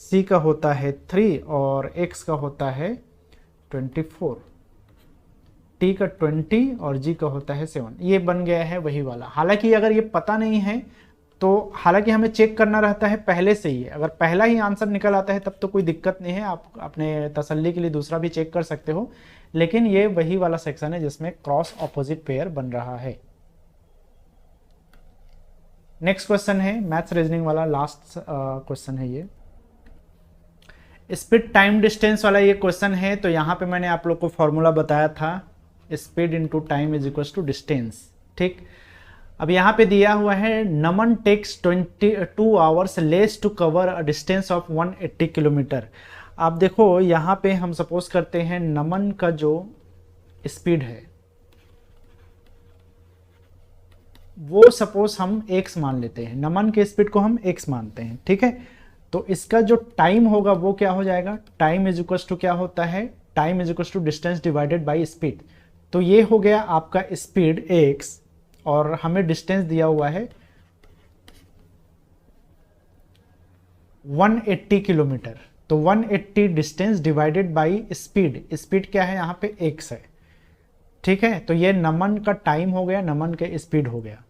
C का होता है 3 और X का होता है 24, T का 20 और G का होता है 7। ये बन गया है वही वाला। हालांकि अगर ये पता नहीं है तो हालांकि हमें चेक करना रहता है पहले से ही। अगर पहला ही आंसर निकल आता है तब तो कोई दिक्कत नहीं है, आप अपने तसल्ली के लिए दूसरा भी चेक कर सकते हो। लेकिन ये वही वाला सेक्शन है जिसमें क्रॉस ऑपोजिट पेयर बन रहा है। नेक्स्ट क्वेश्चन है मैथ्स रीजनिंग वाला, लास्ट क्वेश्चन है ये। स्पीड टाइम डिस्टेंस वाला ये क्वेश्चन है। तो यहाँ पे मैंने आप लोग को फॉर्मूला बताया था, speed into time is equal to distance, ठीक। अब यहाँ पे दिया हुआ है Naman takes 22 hours less to cover a distance of 180 kilometre. आप देखो यहाँ पे हम सपोज करते हैं नमन का जो स्पीड है वो सपोज हम x मान लेते हैं, नमन के स्पीड को हम x मानते हैं, ठीक है। तो इसका जो टाइम होगा वो क्या हो जाएगा, टाइम इज इक्वल टू क्या होता है, time is equal to distance divided by speed. तो ये हो गया आपका स्पीड x और हमें डिस्टेंस दिया हुआ है 180 किलोमीटर। तो 180 distance divided by speed, speed क्या है यहाँ पे x है, ठीक है। तो ये नमन का टाइम हो गया, नमन के स्पीड हो गया।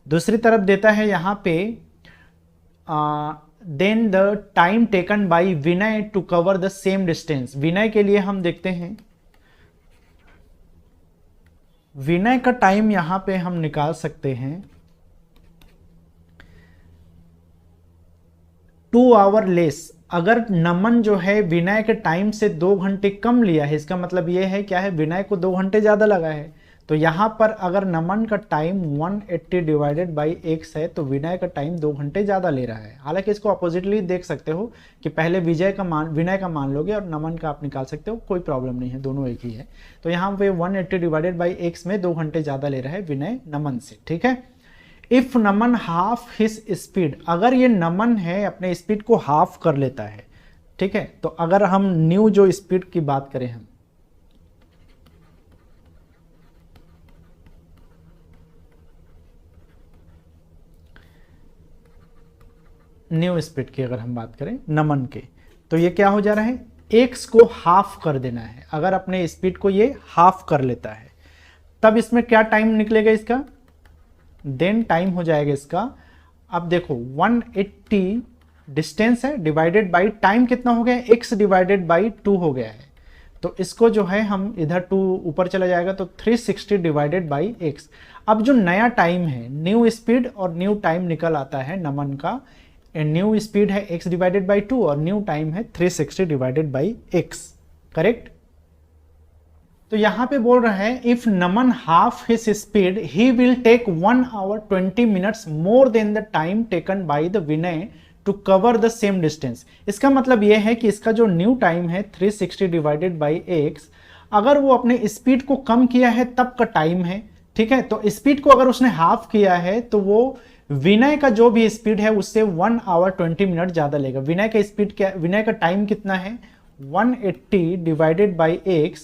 दूसरी तरफ देता है यहाँ पे then the time taken by Vinay to cover the same distance. Vinay के लिए हम देखते हैं, विनय का टाइम यहां पे हम निकाल सकते हैं 2 आवर लेस। अगर नमन जो है विनय के टाइम से 2 घंटे कम लिया है, इसका मतलब यह है क्या है, विनय को 2 घंटे ज्यादा लगा है। तो यहां पर अगर नमन का टाइम 180 डिवाइडेड बाई x है तो विनय का टाइम 2 घंटे ज्यादा ले रहा है। हालांकि इसको अपोजिटली देख सकते हो कि पहले विनय का मान लोगे और नमन का आप निकाल सकते हो, कोई प्रॉब्लम नहीं है, दोनों एक ही है। तो यहाँ पे 180 डिवाइडेड बाई x में 2 घंटे ज्यादा ले रहा है विनय नमन से, ठीक है। If Naman half his speed, अगर ये नमन है अपने स्पीड को हाफ कर लेता है, ठीक है। तो अगर हम न्यू जो स्पीड की बात करें, हम न्यू स्पीड की अगर हम बात करें नमन के, तो ये क्या हो जा रहा है, x को हाफ कर देना है। अगर अपने स्पीड को ये हाफ कर लेता है तब इसमें क्या टाइम निकलेगा इसका, देन टाइम हो जाएगा इसका, अब देखो 180 डिस्टेंस है डिवाइडेड बाई टाइम कितना हो गया, x डिवाइडेड बाई 2 हो गया है। तो इसको जो है हम इधर 2 ऊपर चला जाएगा तो 360 डिवाइडेड बाई x। अब जो नया टाइम है, न्यू स्पीड और न्यू टाइम निकल आता है नमन का, न्यू स्पीड है x डिवाइडेड बाई 2 और न्यू टाइम है 360 डिवाइडेड बाई x, करेक्ट। तो यहां पे बोल रहा है if Naman half his speed he will take 1 hour 20 minutes more than the time taken by the Vinay to cover the same distance. इसका मतलब यह है कि इसका जो न्यू टाइम है 360 डिवाइडेड बाई x, अगर वो अपने स्पीड को कम किया है तब का टाइम है, ठीक है। तो स्पीड को अगर उसने हाफ किया है तो वो विनय का जो भी स्पीड है उससे 1 आवर 20 मिनट ज्यादा लेगा। विनय का स्पीड क्या, विनय का टाइम कितना है, 180 डिवाइडेड बाई x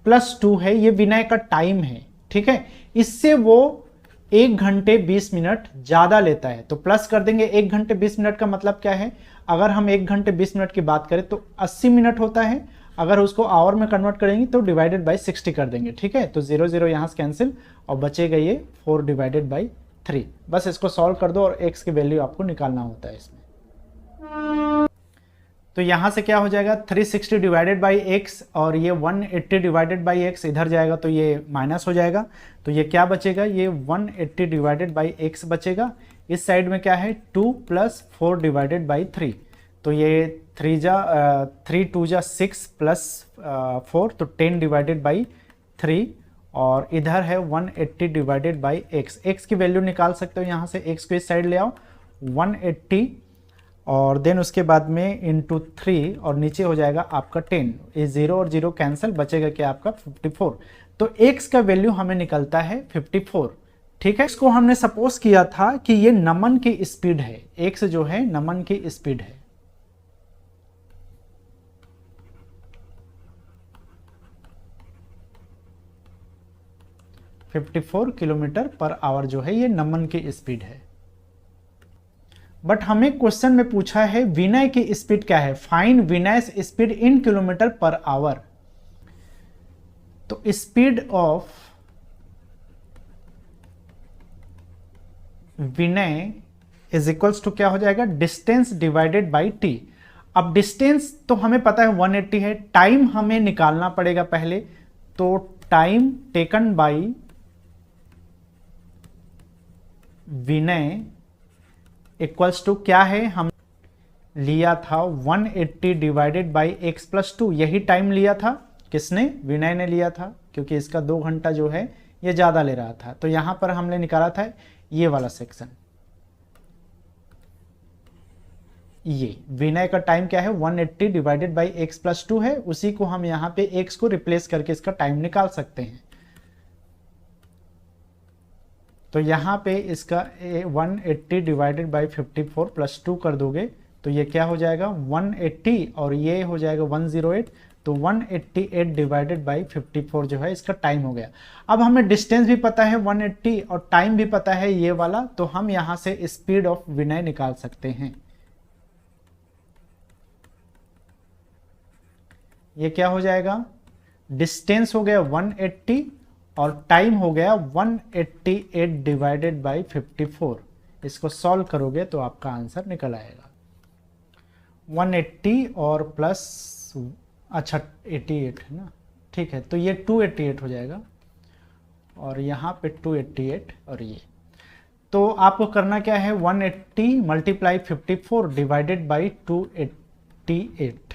प्लस 2 है, ये विनय का टाइम है, ठीक है। इससे वो 1 घंटे 20 मिनट ज्यादा लेता है। तो प्लस कर देंगे, 1 घंटे 20 मिनट का मतलब क्या है, अगर हम 1 घंटे 20 मिनट की बात करें तो 80 मिनट होता है। अगर उसको आवर में कन्वर्ट करेंगे तो डिवाइडेड बाई 60 कर देंगे, ठीक है। तो 0 0 यहाँ से कैंसिल और बचेगा ये 4 डिवाइडेड बाई 3। बस इसको सॉल्व कर दो और x की वैल्यू आपको निकालना होता है इसमें। तो यहां से क्या हो जाएगा, 360 डिवाइडेड बाई x और ये 180 डिवाइडेड बाई x इधर जाएगा तो ये माइनस हो जाएगा। तो ये क्या बचेगा, ये 180 डिवाइडेड बाई x बचेगा। इस साइड में क्या है, 2 प्लस 4 डिवाइडेड बाई 3। तो ये 3 2 जा 6 प्लस 4 तो 10 डिवाइडेड बाई 3 और इधर है 180 डिवाइडेड बाई x की वैल्यू निकाल सकते हो यहाँ से, x को इस साइड ले आओ 180 और देन उसके बाद में इंटू 3 और नीचे हो जाएगा आपका 10, ये 0 और 0 कैंसिल, बचेगा क्या आपका 54। तो x का वैल्यू हमें निकलता है 54, ठीक है। इसको हमने सपोज किया था कि ये नमन की स्पीड है, x जो है नमन की स्पीड है। (54 किलोमीटर पर आवर जो है ये नमन की स्पीड है। बट हमें क्वेश्चन में पूछा है विनय की स्पीड क्या है, find Vinay's speed in kilometre per hour. तो speed of Vinay is equals to क्या हो जाएगा, डिस्टेंस डिवाइडेड बाई t। अब डिस्टेंस तो हमें पता है 180 है, टाइम हमें निकालना पड़ेगा पहले। तो time taken by Vinay equals to क्या है, हम लिया था 180 डिवाइडेड बाई x प्लस 2, यही टाइम लिया था, किसने, विनय ने लिया था, क्योंकि इसका 2 घंटा जो है ये ज़्यादा ले रहा था। तो यहाँ पर हमने निकाला था ये वाला सेक्शन, ये विनय का टाइम क्या है 180 डिवाइडेड बाई x प्लस 2 है, उसी को हम यहाँ पे x को रिप्लेस करके इसका टाइम निकाल सकते हैं। तो यहाँ पे इसका 180 डिवाइडेड बाई 54 प्लस 2 कर दोगे तो ये क्या हो जाएगा 180 और ये हो जाएगा 108, तो 188 डिवाइडेड बाई 54 जो है इसका टाइम हो गया। अब हमें डिस्टेंस भी पता है 180 और टाइम भी पता है ये वाला, तो हम यहाँ से स्पीड ऑफ विनय निकाल सकते हैं। ये क्या हो जाएगा, डिस्टेंस हो गया 180 और टाइम हो गया 188 डिवाइडेड बाई 54। इसको सॉल्व करोगे तो आपका आंसर निकल आएगा 180 और प्लस, अच्छा 88 है ना, ठीक है, तो ये 288 हो जाएगा और यहाँ पे 288 और ये, तो आपको करना क्या है 180 मल्टीप्लाई 54 डिवाइडेड बाई 288।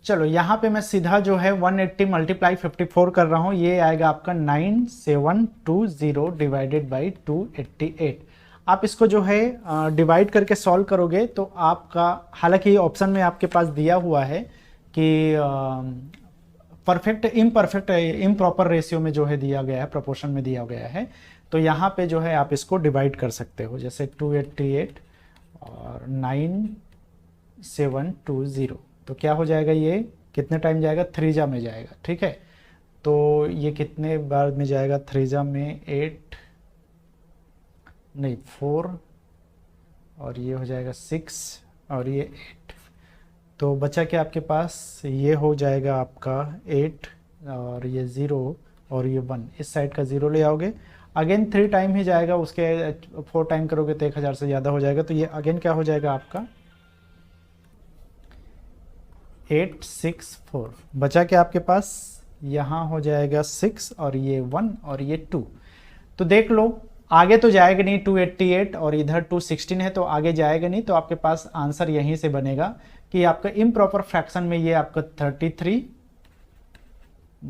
चलो यहाँ पे मैं सीधा जो है 180 मल्टीप्लाई 54 कर रहा हूँ, ये आएगा आपका 9720 डिवाइडेड बाई 288। आप इसको जो है डिवाइड करके सॉल्व करोगे तो आपका, हालांकि ये ऑप्शन में आपके पास दिया हुआ है कि परफेक्ट इम्परफेक्ट इम्प्रॉपर रेशियो में जो है दिया गया है, प्रोपोर्शन में दिया गया है, तो यहाँ पे जो है आप इसको डिवाइड कर सकते हो, जैसे 288 और 9720, तो क्या हो जाएगा, ये कितने टाइम जाएगा, 3 जा में जाएगा, ठीक है। तो ये कितने बार में जाएगा, 3 जा में 8 नहीं 4 और ये हो जाएगा 6 और ये 8, तो बचा क्या आपके पास, ये हो जाएगा आपका 8 और ये 0 और ये 1, इस साइड का 0 ले आओगे, अगेन 3 टाइम ही जाएगा, उसके 4 टाइम करोगे तो 1000 से ज़्यादा हो जाएगा, तो ये अगेन क्या हो जाएगा आपका 864। बचा क्या आपके पास, यहाँ हो जाएगा 6 और ये 1 और ये 2, तो देख लो आगे तो जाएगा नहीं, 288 और इधर 216 है तो आगे जाएगा नहीं, तो आपके पास आंसर यहीं से बनेगा कि आपका इम्प्रॉपर फ्रैक्शन में ये आपका 33,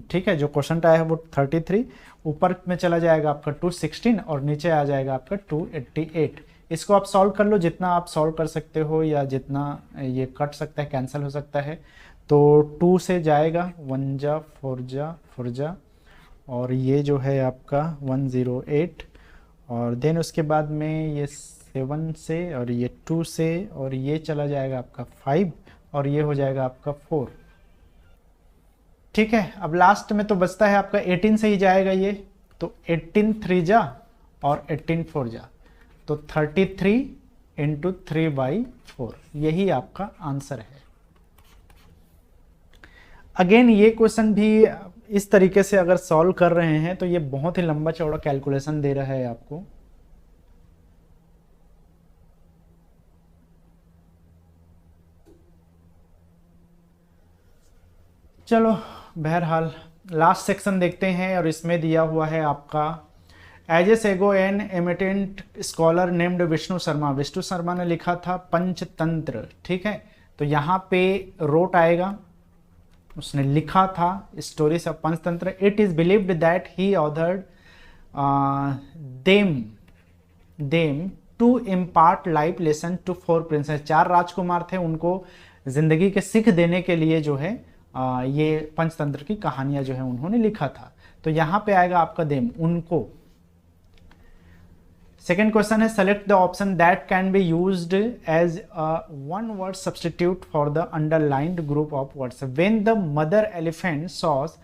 ठीक है, जो क्वेश्चन आया है वो 33, ऊपर में चला जाएगा आपका 216 और नीचे आ जाएगा आपका 288। इसको आप सॉल्व कर लो, जितना आप सॉल्व कर सकते हो या जितना ये कट सकता है, कैंसिल हो सकता है, तो 2 से जाएगा 1 जा 4 जा 4 जा और ये जो है आपका 108 और देन उसके बाद में ये 7 से और ये 2 से और ये चला जाएगा आपका 5 और ये हो जाएगा आपका 4, ठीक है। अब लास्ट में तो बचता है आपका 18 से ही जाएगा ये, तो 18 3 जा और 18 4 जा, तो 33 इंटू 3/4, यही आपका आंसर है। अगेन ये क्वेश्चन भी इस तरीके से अगर सॉल्व कर रहे हैं तो ये बहुत ही लंबा चौड़ा कैलकुलेशन दे रहा है आपको। चलो बहरहाल लास्ट सेक्शन देखते हैं और इसमें दिया हुआ है आपका ages ago an eminent scholar named Vishnu Sharma. Vishnu Sharma ने लिखा था पंचतंत्र, ठीक है, तो यहाँ पे रोट आएगा, उसने लिखा था stories of Panchatantra. It is believed that he authored them to impart life lesson to 4 princes. 4 राजकुमार थे, उनको जिंदगी के सीख देने के लिए जो है ये पंचतंत्र की कहानियां जो है उन्होंने लिखा था, तो यहाँ पे आएगा आपका देम, उनको। सेकेंड क्वेश्चन है select the option that can be used as one word substitute for the underlined group of words. When the mother elephant saw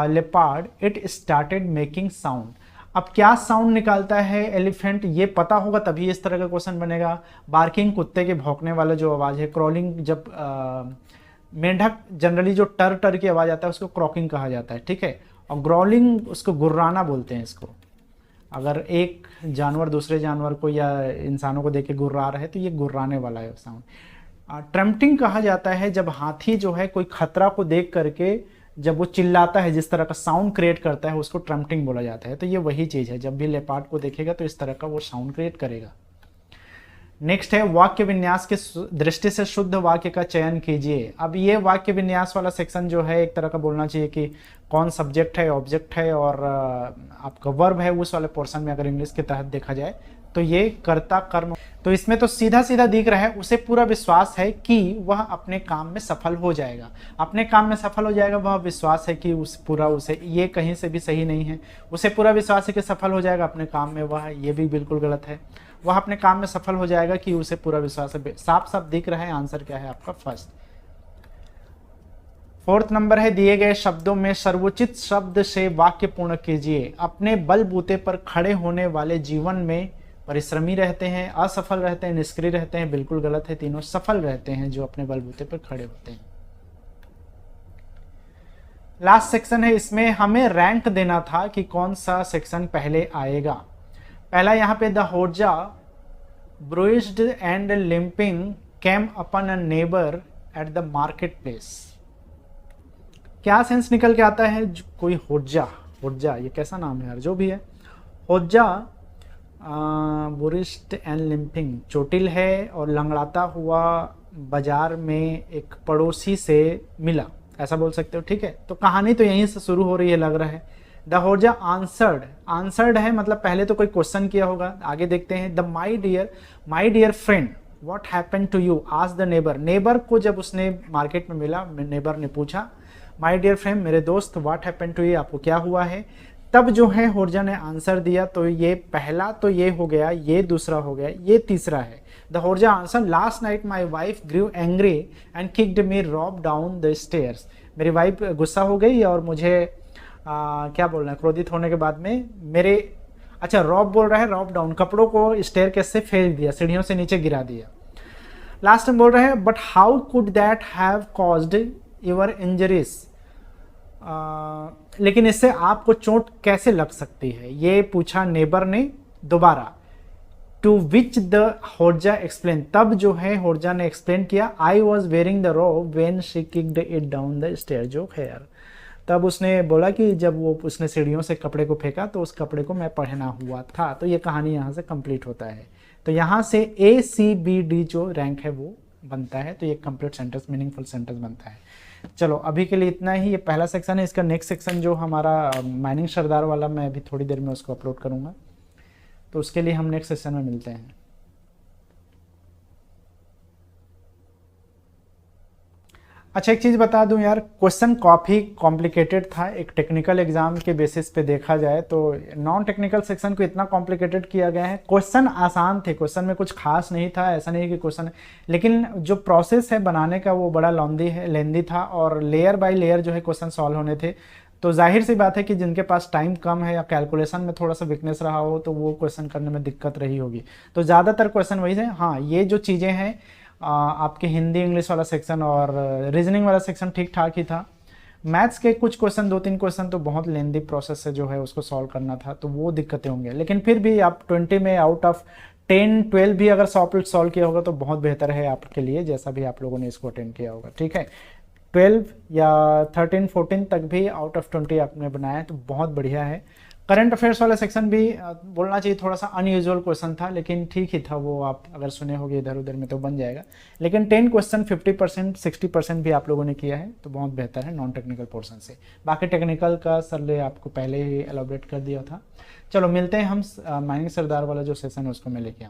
leopard it started making sound. अब क्या साउंड निकालता है elephant, ये पता होगा तभी इस तरह का क्वेश्चन बनेगा। बार्किंग, कुत्ते के भौंकने वाला जो आवाज है। क्रॉलिंग, जब मेंढक जनरली जो टर टर की आवाज आता है उसको क्रॉकिंग कहा जाता है, ठीक है। और ग्रॉलिंग उसको गुर्राना बोलते हैं इसको। अगर एक जानवर दूसरे जानवर को या इंसानों को देख के गुर्रा रहा है तो ये गुर्राने वाला है साउंड। ट्रम्पटिंग कहा जाता है जब हाथी जो है कोई खतरा को देख करके जब वो चिल्लाता है, जिस तरह का साउंड क्रिएट करता है उसको ट्रम्पटिंग बोला जाता है। तो ये वही चीज़ है, जब भी लेपर्ड को देखेगा तो इस तरह का वो साउंड क्रिएट करेगा। नेक्स्ट है वाक्य विन्यास के दृष्टि से शुद्ध वाक्य का चयन कीजिए। अब ये वाक्य विन्यास वाला सेक्शन जो है एक तरह का बोलना चाहिए कि कौन सब्जेक्ट है, ऑब्जेक्ट है और आपका वर्ब है, उस वाले पोर्शन में अगर इंग्लिश के तहत देखा जाए तो ये कर्ता कर्म। तो इसमें तो सीधा सीधा दिख रहा है उसे पूरा विश्वास है कि वह अपने काम में सफल हो जाएगा। अपने काम में सफल हो जाएगा, वह विश्वास है कि उस पूरा उसे, ये कहीं से भी सही नहीं है। उसे पूरा विश्वास है कि सफल हो जाएगा अपने काम में, वह ये भी बिल्कुल गलत है। वह अपने काम में सफल हो जाएगा कि उसे पूरा विश्वास है। साफ साफ दिख रहा है। आंसर क्या है आपका? फर्स्ट। फोर्थ नंबर है दिए गए शब्दों में सर्वोचित शब्द से वाक्य पूर्ण कीजिए। अपने बलबूते पर खड़े होने वाले जीवन में परिश्रमी रहते हैं, असफल रहते हैं, निष्क्रिय रहते हैं। बिल्कुल गलत है। तीनों सफल रहते हैं जो अपने बलबूते पर खड़े होते हैं। लास्ट सेक्शन है, इसमें हमें रैंक देना था कि कौन सा सेक्शन पहले आएगा। पहला यहाँ पे the Hodja bruised and limping came upon a neighbour at the market place. क्या सेंस निकल के आता है? कोई होर्जा, होर्जा ये कैसा नाम है यार, जो भी है। होर्जा ब्रूइज्ड एंड लिंपिंग, चोटिल है और लंगड़ाता हुआ बाजार में एक पड़ोसी से मिला, ऐसा बोल सकते हो। ठीक है, तो कहानी तो यहीं से शुरू हो रही है लग रहा है। द होर्जा आंसर्ड, आंसर्ड है मतलब पहले तो कोई क्वेश्चन किया होगा। आगे देखते हैं। The my dear friend what happened to you asked the neighbour. Neighbour को जब उसने मार्केट में मिला, नेबर ने पूछा माई डियर फ्रेंड मेरे दोस्त, व्हाट हैपेंड टू यू, आपको क्या हुआ है। तब जो है होर्जा ने आंसर दिया। तो ये पहला तो ये हो गया, ये दूसरा हो गया, ये तीसरा है। The Hodja answer last night my wife grew angry and kicked me rob down the stairs. मेरी वाइफ गुस्सा हो गई और मुझे क्या बोलना है, क्रोधित होने के बाद में मेरे, अच्छा रॉब बोल रहा है, रॉब डाउन, कपड़ों को स्टेयरकेस से फेंक दिया, सीढ़ियों से नीचे गिरा दिया। लास्ट में बोल रहा है but how could that have caused your injuries. लेकिन इससे आपको चोट कैसे लग सकती है, ये पूछा नेबर ने दोबारा। To which the Hodja explain, तब जो है होर्जा ने एक्सप्लेन किया I was wearing the robe when she kicked it down the stair. जो है यार, तब उसने बोला कि जब वो उसने सीढ़ियों से कपड़े को फेंका तो उस कपड़े को मैं पहना हुआ था। तो ये कहानी यहाँ से कंप्लीट होता है। तो यहाँ से ACBD जो रैंक है वो बनता है। तो ये कंप्लीट सेंटेंस, मीनिंगफुल सेंटेंस बनता है। चलो अभी के लिए इतना ही। ये पहला सेक्शन है। इसका नेक्स्ट सेक्शन जो हमारा माइनिंग सरदार वाला, मैं अभी थोड़ी देर में उसको अपलोड करूँगा। तो उसके लिए हम नेक्स्ट सेशन में मिलते हैं। अच्छा एक चीज़ बता दूं यार, क्वेश्चन काफ़ी कॉम्प्लिकेटेड था। एक टेक्निकल एग्जाम के बेसिस पे देखा जाए तो नॉन टेक्निकल सेक्शन को इतना कॉम्प्लिकेटेड किया गया है। क्वेश्चन आसान थे, क्वेश्चन में कुछ खास नहीं था, ऐसा नहीं है कि क्वेश्चन, लेकिन जो प्रोसेस है बनाने का वो बड़ा लेंदी था और लेयर बाय लेयर जो है क्वेश्चन सॉल्व होने थे। तो जाहिर सी बात है कि जिनके पास टाइम कम है या कैलकुलेशन में थोड़ा सा वीकनेस रहा हो तो वो क्वेश्चन करने में दिक्कत रही होगी। तो ज़्यादातर क्वेश्चन वही है। हाँ, ये जो चीज़ें हैं आपके हिंदी इंग्लिश वाला सेक्शन और रीजनिंग वाला सेक्शन ठीक ठाक ही था। मैथ्स के कुछ क्वेश्चन, 2-3 क्वेश्चन तो बहुत लेंदी प्रोसेस से जो है उसको सॉल्व करना था, तो वो दिक्कतें होंगी। लेकिन फिर भी आप 20 में आउट ऑफ 10-12 भी अगर सॉल्व किया होगा तो बहुत बेहतर है आपके लिए, जैसा भी आप लोगों ने इसको अटेंड किया होगा। ठीक है, 12 या 13-14 तक भी आउट ऑफ 20 आपने बनाया तो बहुत बढ़िया है। करंट अफेयर्स वाला सेक्शन भी बोलना चाहिए थोड़ा सा अनयूजुअल क्वेश्चन था, लेकिन ठीक ही था वो। आप अगर सुने होगे इधर उधर में तो बन जाएगा। लेकिन 10 क्वेश्चन 50% 60% भी आप लोगों ने किया है तो बहुत बेहतर है नॉन टेक्निकल पोर्शन से। बाकी टेक्निकल का सर ने आपको पहले ही एलोबरेट कर दिया था। चलो मिलते हैं हम माइनिंग सरदार वाला जो सेशन है उसको मैं लेके आऊँ।